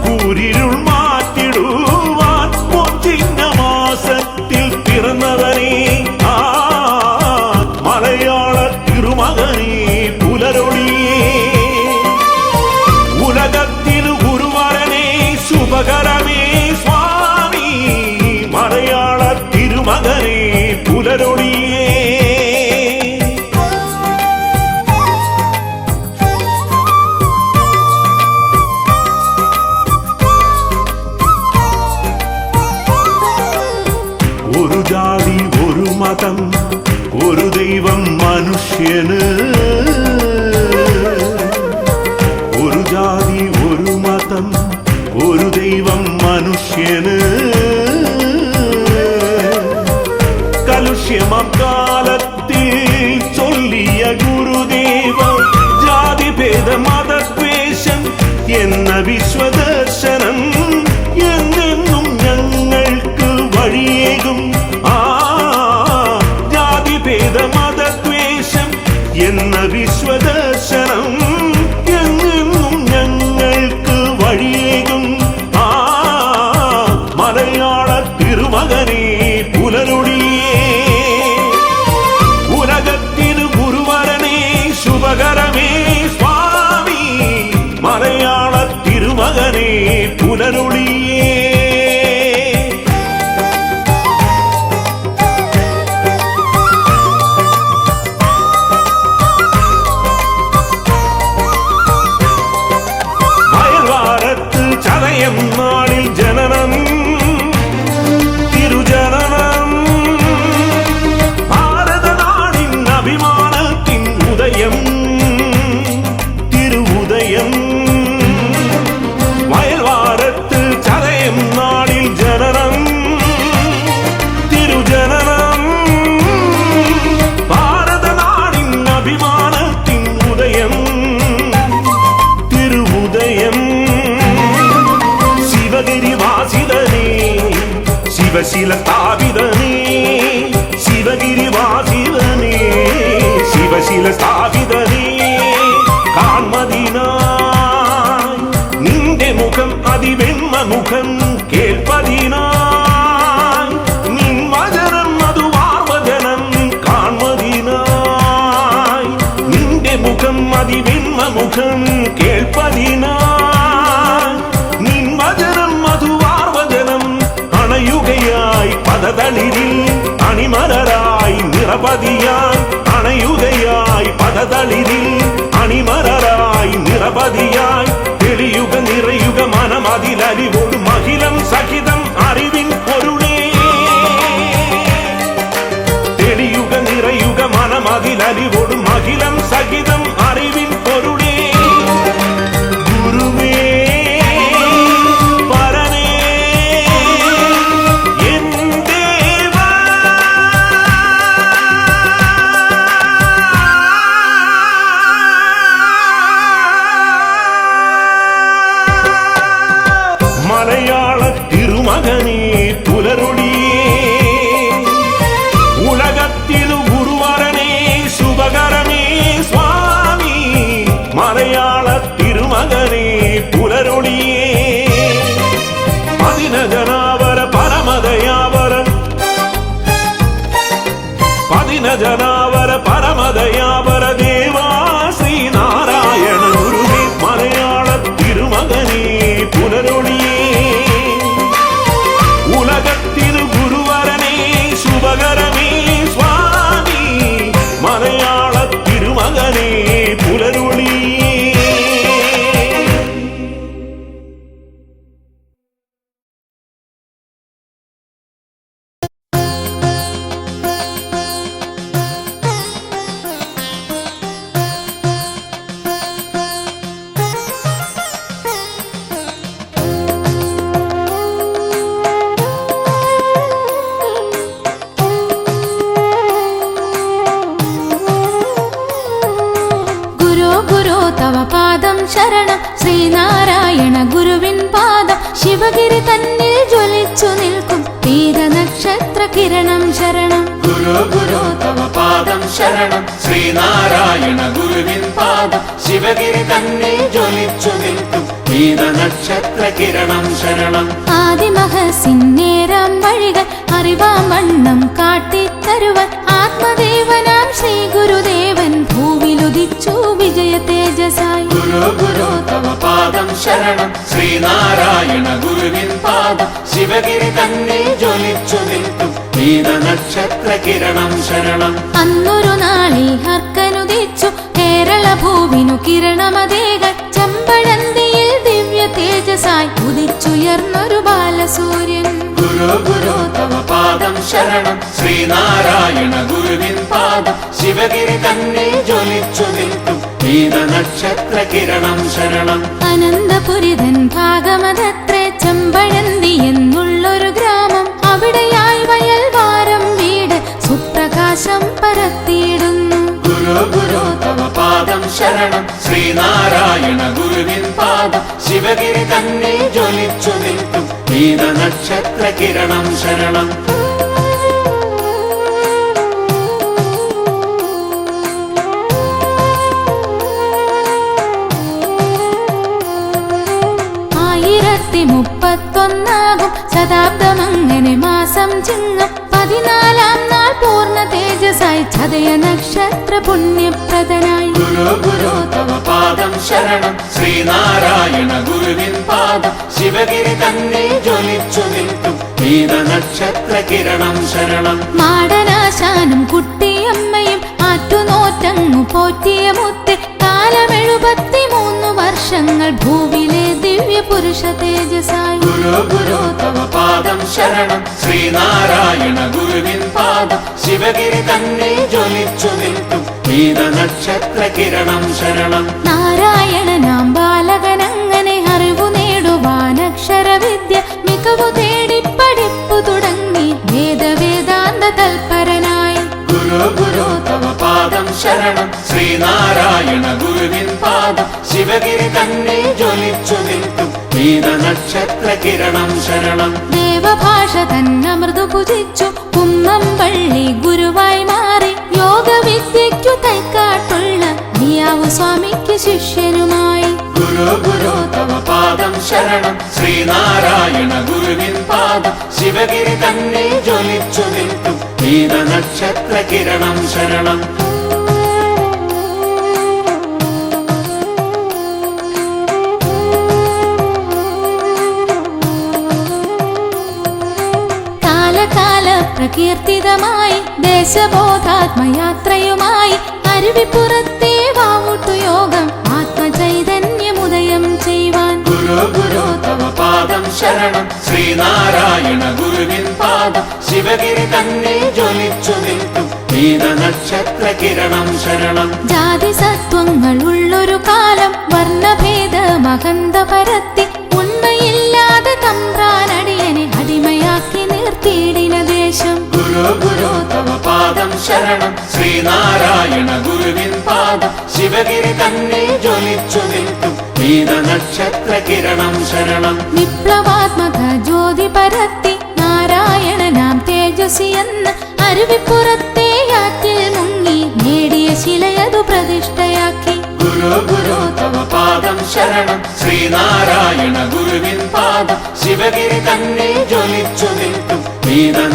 കൂരിരുൾ മാറ്റിടുവാൻ പൊൻചിങ്ങമാസത്തിൽ പിറന്നവനേ മലയാള തിരുമകനേ പുലരൊളിയേ ഉലകത്തിനു ഗുരുവരനെ ശുഭകരമേ സ്വാമി മലയാള തിരുമകനേ പുലരൊളിയേ ഒരു ജാതി ഒരു മതം ഒരു ദൈവം മനുഷ്യന് ഒരു ജാതി ഒരു മതം ഒരു ദൈവം മനുഷ്യന് കലുഷ്യമക്കാലത്തിൽ ചൊല്ലിയ ഗുരുദേവ ജാതിഭേദ മതദ്വേഷം എന്ന വിശ്വദർശനം എന്നെന്നും ഞങ്ങൾക്ക് വഴിയേകും ജാതിഭേദ മതദ്വേഷം എന്ന വിശ്വദർശനം എന്നെന്നും ഞങ്ങൾക്ക് വഴിയേകും മലയാള തിരുമകനേ പുലരുളിയേ ഉലകത്തിനു ഗുരുവരനെ ശുഭകരമേ സ്വാമി മലയാള തിരുമകനേ പുലരുളിയേ വയൽവാരത്ത് ചതയം നാളിൽ ജനനം തിരുജനനം ഭാരതനാടിൻ അഭിമാനത്തിൻ ഉദയം തിരുവുദയം വയൽവാരത്ത് ചതയം നാളിൽ ജനനം തിരുജനനം ഭാരതനാടിൻ അഭിമാനത്തിൻ ഉദയം തിരുവുദയം ശിവഗിരിവാസിതനേ ശിവശില സ്ഥാപിതനേ ശിവഗിരിവാസിതനേ ശിവശില സ്ഥാപിതനേ കാൺമതിനായി നിന്റെ മുഖം അതിവെണ്മ മുഖം കേൾപ്പതിനായി നിൻ വചനം അതു വാർവചനം കാൺമതി നിറപതിയായി അണയുകയായി പദതളിരിൽ അണിമലരായി നിറപതിയായി തെളിയുക നിറയുക മനമതിലലിവോട് മഹിളം സഹിതം അറിവിൻ പൊരുളേ തെളിയുക നിറയുക മനമതിലലിവോട് മഹിളം സഹിതം അറിവിൻ പൊരുളേ ഗുരുവേ പരനേ എൻ ദേവാ മലയാള തിരുമകനേ പുലരൊളിയേ ഉലകത്തിലു ഗുരുവരനേ ശുഭകരമേ സ്വാമി മലയാള തിരുമകനേ പുലരൊളിയേ പതിനജനാവര പരമദയാവര പതിനജനാവര പരമദയാവര ദേവാ ശ്രീനാരായണ ഗുരുവേ മലയാള തിരുമകനേ പുലരൊളിയേ ഉലകത്തിനു ഗുരുവരനേ ശുഭകരമേ സ്വാമി മലയാള തിരുമകനേ പുലരൊളിയേ തവ പാദം ശരണം ശ്രീനാരായണ ഗുരുവിൻ പാദം ശിവഗിരി തന്നിൽ ജ്വലിച്ചു നിൽക്കും വീരനക്ഷത്ര കിരണം ശരണം ഗുരു ഗുരു തവ പാദം ശരണം ശ്രീനാരായണ ഗുരുവിൻ പാദം ശിവഗിരി തന്നിൽ ജ്വലിച്ചു നിൽക്കും വീരനക്ഷത്ര കിരണം ശരണം ആദിമഹസിന്നേരം വഴികൾ അറിവാം വണ്ണം കാട്ടിത്തരുവൻ ആത്മദേവനാം ശ്രീ ഗുരുദേവൻ ഭൂവിലുദിച്ചു വിജയ തേജസായി ഗുരു ഗുരു തവ പാദം ശരണം ശ്രീനാരായണ ഗുരുവിൻ പാദം ശിവഗിരി തന്നിൽ ജ്വലിച്ചു നിൽക്കും വീരനക്ഷത്ര കിരണം ശരണം അന്നൊരു നാളിൽ ഹർക്കനുദിച്ചു കേരള ഭൂവിനു കിരണമതേകൾ ചെമ്പഴന്തിയിൽ ദിവ്യ തേജസായി ഉദിച്ചുയർന്നൊരു ബാലസൂര്യൻ ഗുരു ഗുരു തവ പാദം ശരണം ശ്രീനാരായണ ഗുരുവിൻ പാദം ശിവഗിരി തന്നിൽ ജ്വലിച്ചു നിൽക്കും വീരനക്ഷത്ര കിരണം ശരണം അനന്തപുരിതൻ ഭാഗമതത്രേ ചെമ്പഴന്തി എന്നുള്ളൊരു ഗ്രാമം അവിടെയായി വയൽ വാരം വീട് സുപ്രകാശം പരത്തിയിടുന്നു ഗുരു ഗുരു തവ പാദം ശരണം ശ്രീനാരായണ ഗുരുവിൻ പാദം ശിവഗിരി തന്നിൽ ജ്വലിച്ചു നിൽക്കും വീരനക്ഷത്ര കിരണം ശരണം ും ശതാബ്ദമങ്ങനെ മാസം ചിങ്ങം 14-ാം നാൾ പൂർണ്ണ തേജസായി ചതയ നക്ഷത്ര പുണ്യപ്രദനായി ഗുരു ഗുരു തവ പാദം ശരണം ശ്രീനാരായണ ഗുരുവിൻ പാദം ശിവഗിരി തന്നിൽ ജ്വലിച്ചു നിൽക്കും വീരനക്ഷത്ര കിരണം ശരണം മാടനാശാനും കുട്ടിയമ്മയും ആറ്റുനോറ്റങ്ങു പോറ്റിയ മുത്തെ കാലം 73 വർഷങ്ങൾ ഭൂവിലെ ദിവ്യ പുരുഷ തേജസായി ഗുരു ഗുരു തവ പാദം ശരണം ശ്രീനാരായണ ഗുരുവിൻ പാദം ശിവഗിരി തന്നിൽ ജ്വലിച്ചു നിൽക്കും വീരനക്ഷത്ര കിരണം ശരണം നാരായണനാം ബാലകനങ്ങനെ അറിവു നേടുവാനക്ഷരവിദ്യ മികവു തേടി പഠിപ്പു തുടങ്ങി വേദവേദാന്ത തൽപരനായി ഗുരു ഗുരു തവ പാദം ശരണം ശ്രീനാരായണ ഗുരുവിൻ പാദം ശിവഗിരി തന്നിൽ ജ്വലിച്ചു നിൽക്കും വീരനക്ഷത്ര കിരണം ശരണം ദേവഭാഷ തന്നമൃതു പൂജിച്ചു കുമ്മമ്പള്ളി ഗുരുവായി മാറി യോഗവിദ്യയ്ക്കു തൈക്കാട്ടുള്ള നിയാവു സ്വാമിക്ക് ശിഷ്യനുമായി ഗുരു ഗുരു തവ പാദം ശരണം ശ്രീനാരായണ ഗുരുവിൻ പാദം ശിവഗിരി തന്നിൽ ജ്വലിച്ചു നിൽക്കും വീരനക്ഷത്ര കിരണം ശരണം പ്രകീർത്തിതമായി ദേശബോധാത്മയാത്രയുമായി അരുവിപ്പുറത്തെ വാവുട്ടു യോഗം ആത്മചൈതന്യമുദയം ചെയ്യുവാൻ. ഗുരു ഗുരു തവ പാദം ശരണം, ശ്രീനാരായണ ഗുരുവിൻ പാദം ശിവഗിരി തന്നെ ജ്വലിച്ചു നിൽക്കും നക്ഷത്ര കിരണം ശരണം. ജാതി സത്വങ്ങൾ ഉള്ളൊരു കാലം വർണ്ണഭേദ മകന്ത പരത്തി ഉണ്മയില്ലാതെ തമ്പ്രാനടിയനെ അടിമയാക്കി നിർത്തിയിടിന ദേശം. ഗുരു ഗുരു തവ പാദം ശരണം, ശ്രീനാരായണ ഗുരുവിൻ പാദം ശിവഗിരി തന്നെ ജ്വലിച്ചു നിൽക്കും നക്ഷത്ര കിരണം ശരണം. വിപ്ലവാത്മക ജ്യോതി പരത്തി നാരായണനാം തേജസ്വി എന്ന് അരുവിപ്പുറത്തെ ആറ്റിൽ മുങ്ങി നേടിയ ശിലയതു പ്രതിഷ്ഠയാക്കി. ഗുരു ഗുരു തവ പാദം ശരണം, ശ്രീനാരായണ ഗുരുവിൻ പാദം ശിവഗിരി തന്നെ ജ്വലിച്ചു നിൽക്കും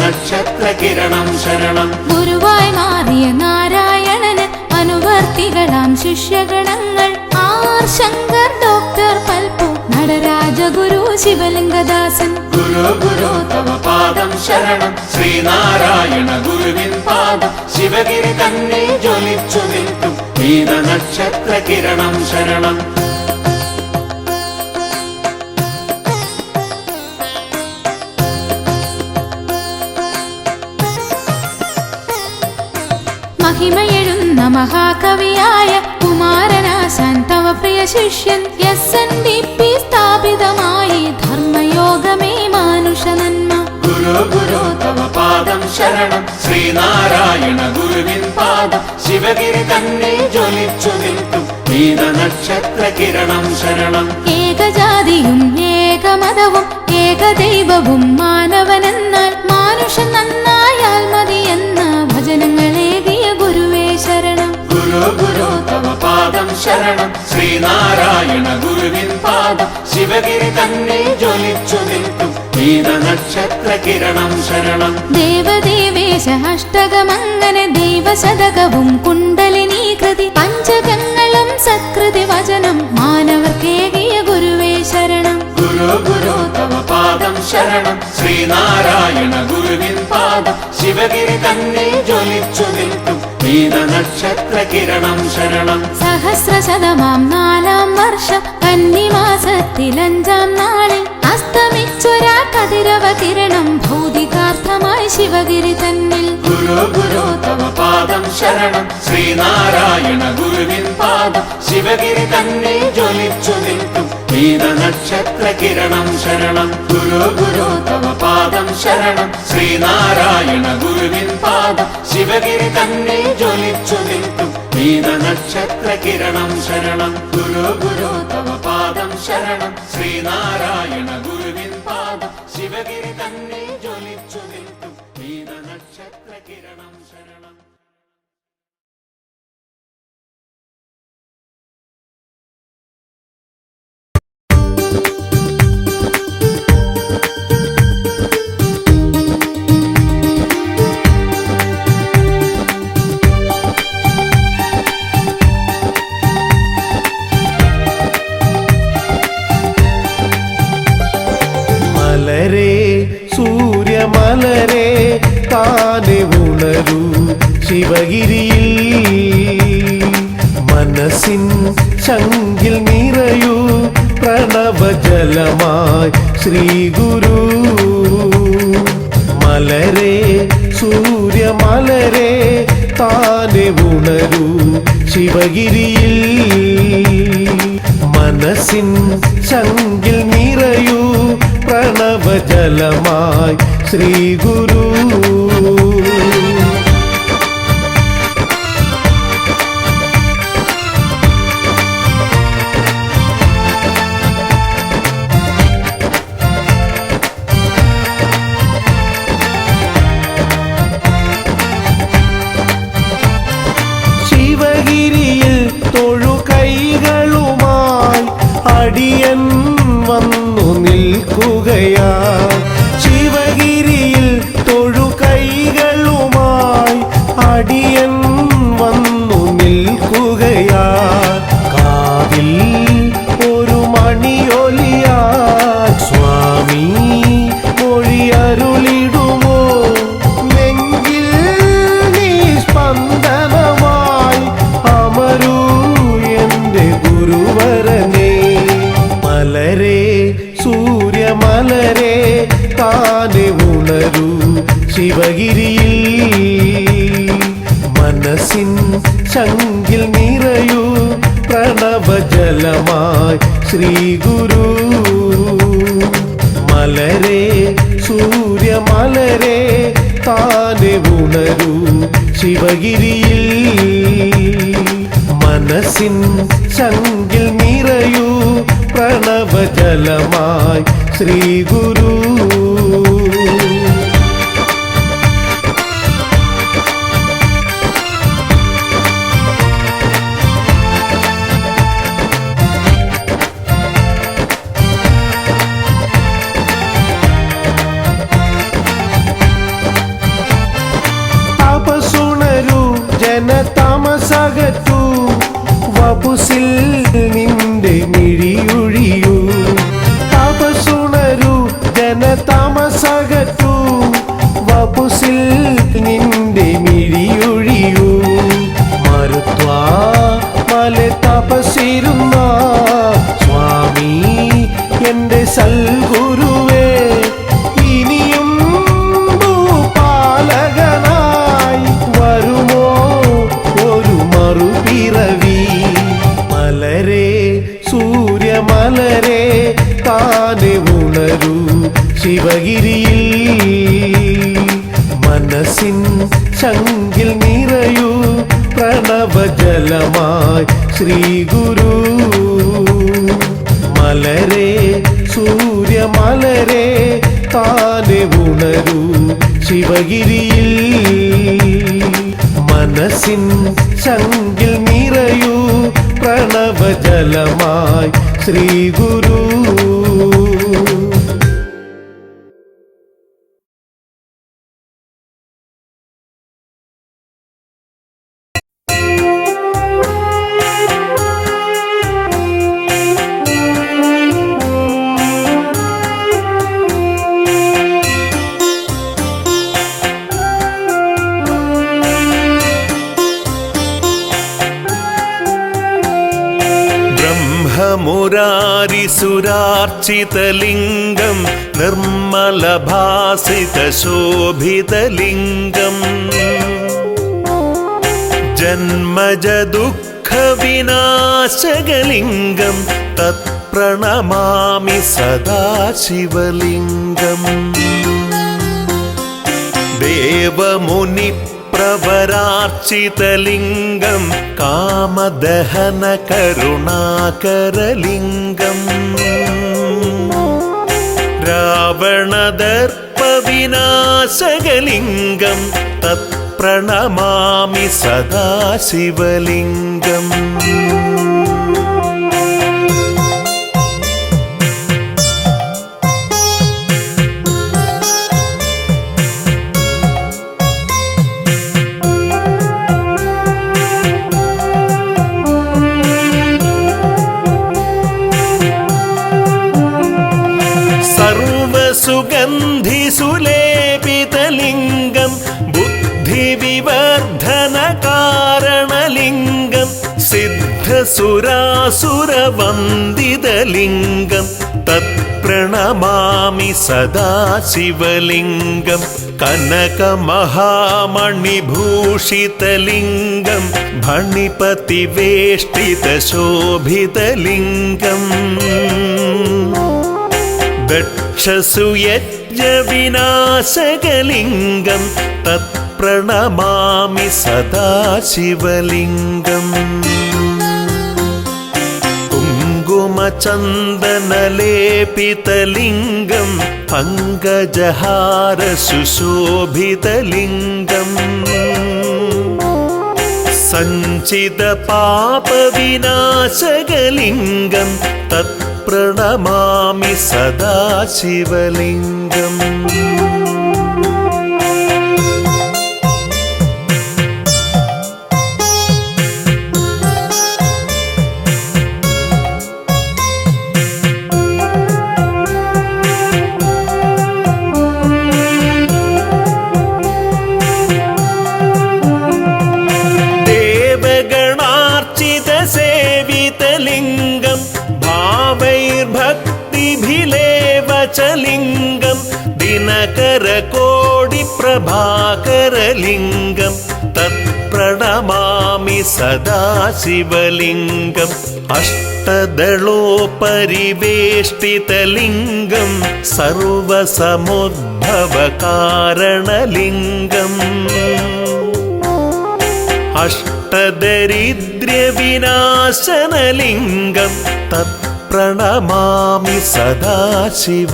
നക്ഷത്ര കിരണം ശരണം. ഗുരുവായി മാറിയ നാരായണന് അനുവർത്തികളാം ശിഷ്യഗണങ്ങൾ ആർ ശങ്കർ, ഡോക്ടർ പൽപ്പു, നടരാജ ഗുരു, ശിവലിംഗദാസൻ. ഗുരു ഗുരു തവ പാദം ശരണം, ശ്രീനാരായണ ഗുരുവിൻ പാദം ശിവഗിരി തന്നെ ജ്വലിച്ചു നിൽക്കും നക്ഷത്ര കിരണം ശരണം. മഹിമയെഴുന്ന മഹാകവിയായ കുമാരനാശാൻ തവ പ്രിയ ശിഷ്യൻ SNDP സ്ഥാപിതമായി ധർമ്മയോഗമേ മാനുഷ നന്മ. ഗുരു ഗുരു തവ പാദം ശരണം, ശ്രീനാരായണ ഗുരുവിൻ പാദം ശിവഗിരി തന്നെ ജ്വലിച്ചു നിൽക്കും നക്ഷത്ര കിരണം ശരണം. ഏകജാതിയും ഏകമതവും ഏകദൈവവും മാനവനെന്നാൽ മാനുഷൻ നന്നായാൽ മതിയെന്ന ഭജനങ്ങളേകിയ ഗുരുവേ ശരണം. ഗുരു ഗുരു തവ പാദം ശരണം, ശ്രീനാരായണ ഗുരുവിൻ പാദം ശിവഗിരി തന്നെ ജ്വലിച്ചു നിൽക്കും നക്ഷത്ര കിരണം ശരണം. ദേവദേവേശ അഷ്ടകമങ്ങനെ ദൈവശതകവും കുണ്ടലിനീകൃതി പഞ്ചകങ്ങളും സത്കൃതി വചനം മാനവർക്കേകിയ ഗുരുവേ ശരണം. ഗുരു ഗുരു തവ പാദം ശരണം, ശ്രീനാരായണ ഗുരുവിൻ പാദം ശിവഗിരി തന്നെ ജ്വലിച്ചു നിൽക്കും നക്ഷത്ര കിരണം ശരണം. സഹസ്രശതമാം 4-ാം വർഷം കന്നിമാസത്തിൽ 5-ാം നാളിൽ അസ്തമിച്ചൊരാ കതിരവ കിരണം ഭൗതികാർത്ഥമായി ശിവഗിരി തന്നിൽ. ഗുരു ഗുരു തവ പാദം ശരണം, ശ്രീനാരായണ ഗുരുവിൻ പാദം ശിവഗിരി തന്നെ ജ്വലിച്ചു നിൽക്കും നക്ഷത്ര കിരണം ശരണം. ഗുരു ഗുരു തവ പാദം ശരണം, ശ്രീനാരായണ ഗുരുവിൻ പാദം ശിവഗിരി തന്നെ ജ്വലിച്ചു നിൽക്കും നക്ഷത്ര കിരണം ശരണം. ഗുരു ഗുരു തവ പാദം ശരണം, ശ്രീനാരായണ ഗുരുവിൻ പാദം ശിവഗിരി തന്നെ ജ്വലിച്ചു നിൽക്കും നക്ഷത്ര കിരണം ശരണം. മലരേ സൂര്യമലരേ താനെ ഉണരൂ ശിവഗിരിയിൽ, മനസ്സിൻ ശങ്കിൽ നിറയൂ പ്രണവജലമായി ശ്രീ ഗുരു. മലരേ സൂര്യമലരേ താനെ ഉണരൂ ശിവഗിരിയിൽ, മനസ്സിൻ ശങ്കിൽ നിറയൂ പ്രണവജലമായി ശ്രീ ഗുരു. ശിവഗിരിയിൽ തൊഴു കൈകളുമായി അടിയൻ വന്നു നിൽക്കുകയാ. ശിവഗിരിയിൽ തൊഴു കൈകളുമായി അടിയൻ വന്നു നിൽക്കുകയാ. കാതിൽ ഒരു മണിയൊലിയാ സ്വാമി മൊഴിയരുളിടുമോ, ശങ്കിൽ നിറയൂ പ്രണവജലമായി ശ്രീ ഗുരു. മലരെ സൂര്യമലരെ താനെ ഉണരൂ ശിവഗിരിയിൽ. മനസ്സിൻ ശങ്കിൽ നിറയൂ പ്രണവജലമായി ശ്രീ ഗുരു. തപസുണരൂ ജനതാമസകറ്റൂ വപുസിൽ നിന്റെ മിഴിയൊഴിയൂ. തപസുണരൂ ജനതാമസകറ്റൂ വപുസിൽ നിന്റെ മിഴിയൊഴിയൂ. മരുത്വാ മല തപസിരുന്ന സ്വാമി എന്റെ സൽഗുരുവേ, ഇനിയും പാലകനായി വരുമോ ഒരു മറുപിറവി. മലരെ സൂര്യമലരെ താനെ ഉണരൂ ശിവഗിരിയിൽ. മനസ്സിൻ ശങ്കിൽ നിറയൂ പ്രണവജലമായി ശ്രീ ഗുരു. മലരെ സൂര്യമലരെ താനെ ഉണരൂ ശിവഗിരിയിൽ. മനസ്സിൻ ശങ്കിൽ നിറയൂ പ്രണവജലമായി ശ്രീ ഗുരു. മുരാരിസുരാർച്ചിതലിംഗം നിർമ്മലഭാസിതശോഭിതലിംഗം ജന്മജദുഃഖവിനാശകലിംഗം തത്പ്രണമാമി സദാശിവലിംഗം. ദേവമുനി പ്രവരാർച്ചിതലിംഗം കാമദഹന കരുണാകരലിംഗം. രാവണദർപ്പവിനാശകലിംഗം തത്പ്രണമാമി സദാശിവലിംഗം. സുഗന്ധിസുലേപിതലിംഗം ബുദ്ധിവിവർദ്ധനകാരണലിംഗം സിദ്ധസുരാസുരവന്ദിതലിംഗം തത്പ്രണമാമി സദാശിവലിംഗം. കനകമഹാമണിഭൂഷിതലിംഗം ഭണിപതിവേഷ്ടിതശോഭിതലിംഗം ദക്ഷസുയജ്ഞവിനാശകലിംഗം തത്പ്രണമാമി സദാശിവലിംഗം. കുങ്കുമചന്ദനലേപിതലിംഗം പങ്കജഹാരസുശോഭിതലിംഗം സഞ്ചിതപാപവിനാശകലിംഗം തത്പ്രണമാമി സദാശിവലിംഗം. ദേവഗണാർച്ചിതസേവിതലിംഗം ഭാവൈർഭക്തിഭിലേവചലിംഗം ദിനകരകോടിപ്രഭാകരലിംഗം തത്പ്രണ പ്രണമാമി സദാശിവലിംഗം അഷ്ടദളോപരിവേഷ്ടിതലിംഗം സർവസമുദ്ഭവകാരണലിംഗം അഷ്ടദരിദ്ര്യവിനാശനലിംഗം തത്പ്രണമാമി സദാശിവലിംഗം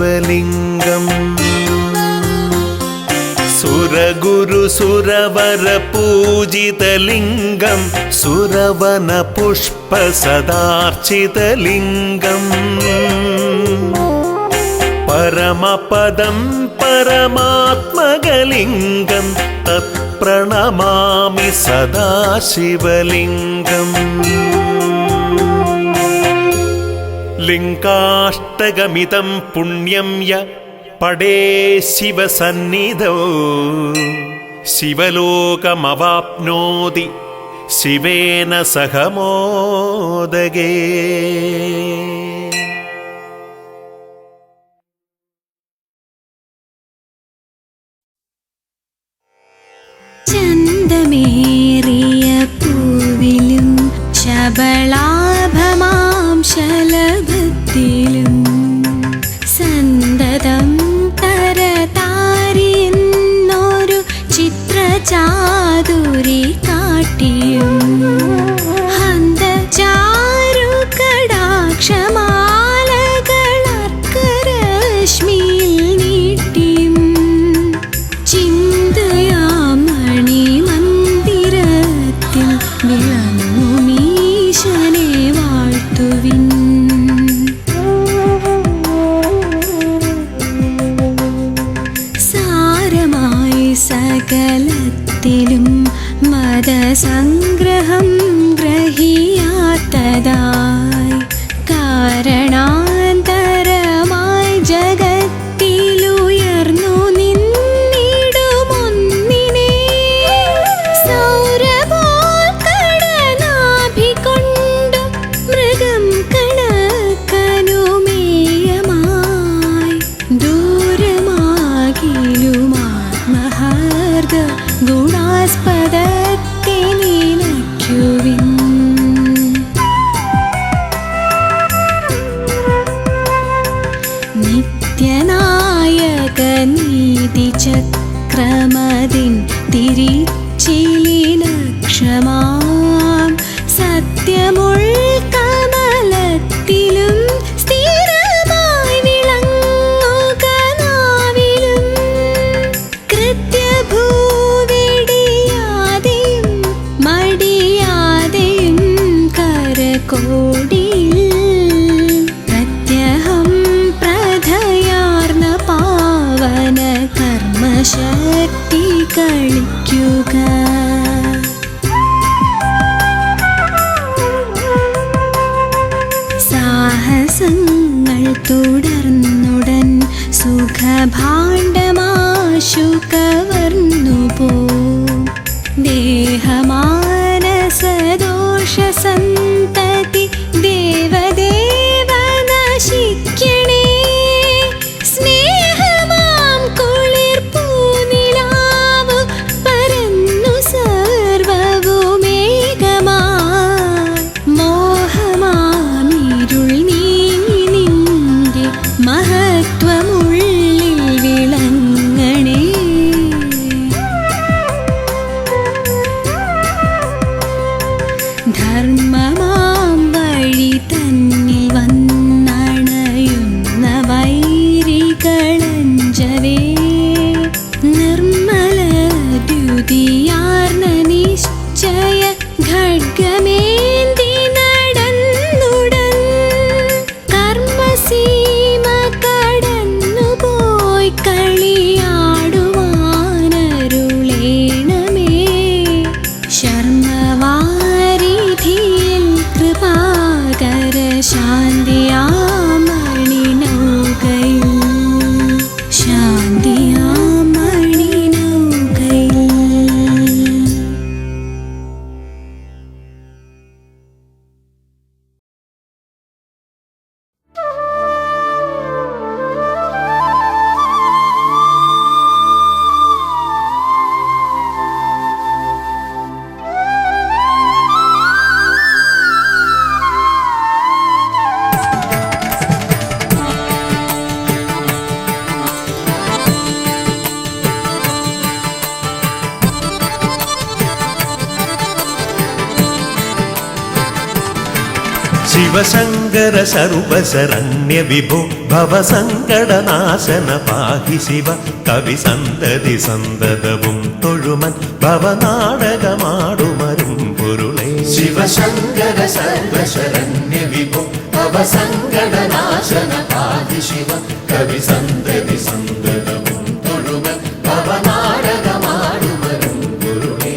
സുരഗുരു സുരവര പൂജിതലിംഗം സുരവന പുഷ്പ സദാർച്ചിതലിംഗം പരമപദം പരമാത്മകലിംഗം തത്പ്രണമാമി സദാശിവലിംഗം ലിംഗാഷ്ടകമിതം പുണ്യം യ പടേ ശിവസന്നിധോ ശിവലോകമവാപ്നോതി ശിവേന സഹ മോദകേ. ചന്തമേറിയ പൂവിലും ശബളാഭമാം ശലഭത്തിലും സന്തതം തരതാരിന്നൊരു ചിത്രചാതുരി കാട്ടിയും ഹന്തചാരു കടാക്ഷമാലകളർക്കരശ്മിയിൽ നീട്ടിയും ചിന്തയാം മണിമന്ദിരത്തിൽ വിളങ്ങുമീശനെ വാഴ്ത്തുവിൻ. സകലത്തിലും മതസംഗ്രഹം ഗ്രഹിയാത്തതായി കാരണാന്തരമായി ജഗത്തിലുയർന്നു നിന്നിടുമൊന്നിനെ സൗരഭോൽ കടനാഭികൊണ്ടു മൃഗം കണക്കനുമേയമായി ദൂരമാകിലുമാത്മഹാർഗ ഗുണാസ്പദത്തെ നിലയ്ക്കുവിൻ. നിത്യനായക നീതിചക്രമതിൻ തിരിച്ചിലിലക്ഷമാം സത്യമുൾക്കമലത്തിലും സ്ഥിരമായി വിളങ്ങുക നാവിലും കൃത്യഭൂവിടിയാതെയും മടിയാതെയും കരകോടിയിൽ പ്രത്യഹം പ്രധയാർന്ന പാവന കർമ്മശക്തി കളിക്കുക. സാഹസങ്ങൾ തുടർന്നുടൻ സുഖഭാണ്ഡമാശു കവർന്നുപോ ദേഹമാനസദോഷസന്തതി ദേവദേവ നശിക്കണേ. സ്നേഹമാം കുളിർ പൂനിലാവു പരന്നു സർവവുമേകമായി മോഹമാമിരുൾ നീങ്ങി നിന്റെ മഹത്വമുള്ളിൽ വിളങ്ങണേ. ധർമ്മമാം വഴി തന്നിൽ വന്നണയുന്ന വൈരികളഞ്ചവേ നിർമ്മല ദ്യുതിയാർന്ന നിശ്ചയ ഖഡ്ഗമേന്തി നടന്നുടൻ കർമ്മസീമ കടന്നുപോയി കളിയാടുവാനരുളേണമേ. ശർമ്മവാരിധിയിൽ കൃപാകര ശാന്തിയാമണിനൗകയിൽ ശാന്തിയാമണിനൗകയിൽ. ശിവശങ്കര സർവശരണ്യ വിഭോ ഭവസങ്കടനാശന പാഹി ശിവ കവി സന്തതി സന്തതവും തൊഴുമൻ ഭവനാടകമാടുമരും പൊരുളേ ശിവശങ്കര സർവശരണ്യ വിഭോ ഭവസങ്കടനാശന പാഹി ശിവ കവി സന്തതി സന്തതവും തൊഴുമൻ ഭവനാടകമാടുമരും പൊരുളേ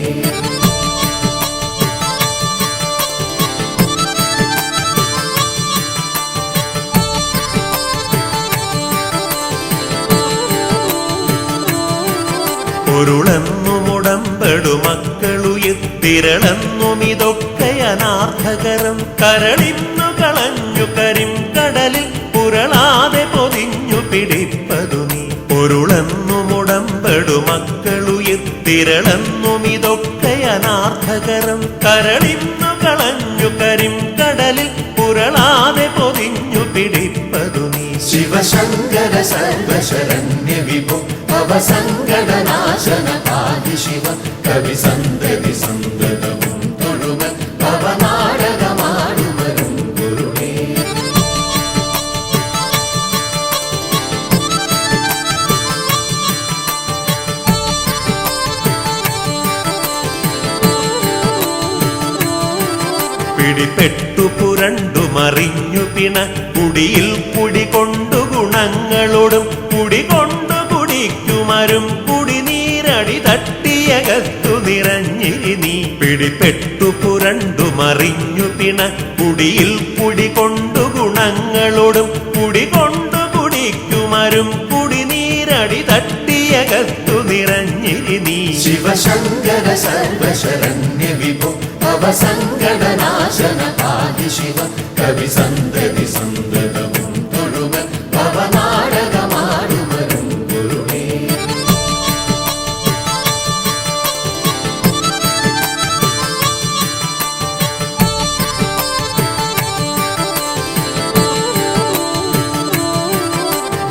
പൊരുളെന്നുമുടമ്പെടു മക്കളുയിത്തിരളെന്നുമിതൊക്കെ അനാർത്ഥകരം കരളിന്നു കളഞ്ഞു കരിം കടലിൽ പുരളാതെ പൊതിഞ്ഞു പിടിപ്പതു നീ പൊരുളെന്നുമുടമ്പെടു മക്കളുയിത്തിരളെന്നുമിതൊക്കെ അനാർത്ഥകരം കരളിന്നു കളഞ്ഞു കരിം കടലിൽ പുരളാതെ പൊതിഞ്ഞു പിടിപ്പതു നീ ശിവശങ്കര സർവശരണ്യ വിഭോ ഭവസങ്കടനാശന പാഹി ശിവ കവി സന്തതി സന്തതവും തൊഴുമൻ ഭവനാടകമാടുമരും പൊരുളേ പിടിപ്പെട്ടു പുരണ്ടു മറിഞ്ഞു പിണ കുടിയിൽ കുടികൊണ്ടു ഗുണങ്ങളോടും കുടികൊണ്ടു കുടിക്കുമരും കുടിനീരടി തട്ടിയകത്തു നിറഞ്ഞിരി നീ പിടിപ്പെട്ടു പുരണ്ടു മറിഞ്ഞു പിണ കുടിയിൽ കുടികൊണ്ടു ഗുണങ്ങളോടും കുടികൊണ്ടു കുടിക്കുമരും കുടിനീരടി തട്ടിയകത്തു നിറഞ്ഞിരി നീ ശിവശങ്കര സർവശരണ്യ വിഭോ ഭവസങ്കടനാശന പാഹി ശിവ കവി സന്തതി സന്തതവും തൊഴുമൻ ഭവനാടകമാടുമരും പൊരുളേ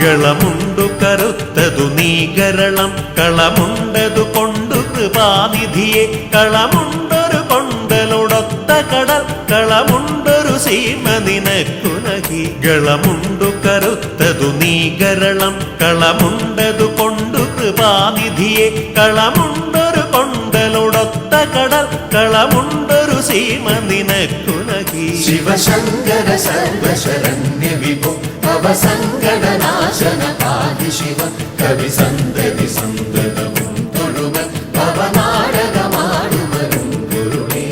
ഗളമുണ്ടു കറുത്തതു നീകരളം കളമുണ്ടതു കൊണ്ടു കൃപാനിധിയെ കളമുണ്ടൊരു കൊണ്ടലൊടൊത്ത കടൽ കളമുണ്ടൊരു സീമ നിനക്കുനകി ഗളമുണ്ടു കറുത്തതു നീകരളം കളമുണ്ടതു കൊണ്ടു കൃപാനിധിയെ കളമുണ്ടൊരു കൊണ്ടലൊടൊത്ത കടൽ കളമുണ്ടൊരു സീമ നിനക്കുനകി ശിവശങ്കര സർവശരണ്യ വിഭോ ഭവസങ്കടനാശന പാഹി ശിവ കവി സന്തതി സന്തതവും തൊഴുമൻ ഭവനാടകമാടുമരും പൊരുളേ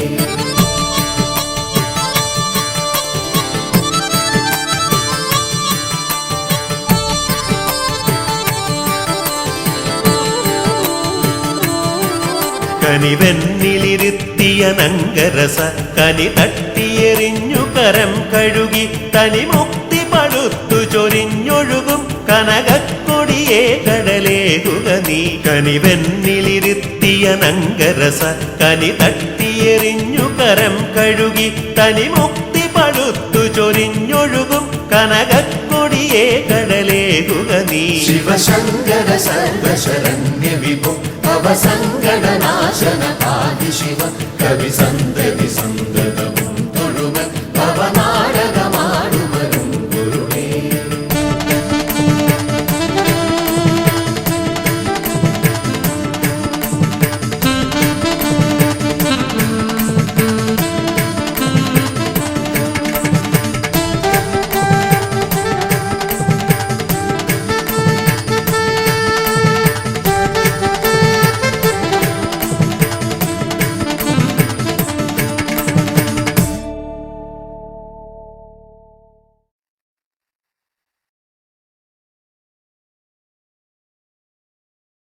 കനിവെന്നിലിരുത്തിയ നങ്കരസ കനി തട്ടിയെറിഞ്ഞു കരം കഴുകി തനി മുക്തി പടുത്തു ചൊരിഞ്ഞൊഴുകും കനകക്കൊടിയേ കടലേകുക നീ കനിവെന്നിലിരുത്തിയ നങ്കരസ കനി തട്ടിയെറിഞ്ഞു കരം കഴുകി തനി മുക്തി പടുത്തു ചൊരിഞ്ഞൊഴുകും കനകക്കൊടിയേ കടലേകുക നീ ശിവശങ്കര സർവശരണ്യ വിഭോ ഭവസങ്കടനാശന പാഹി ശിവ കവി സന്തതി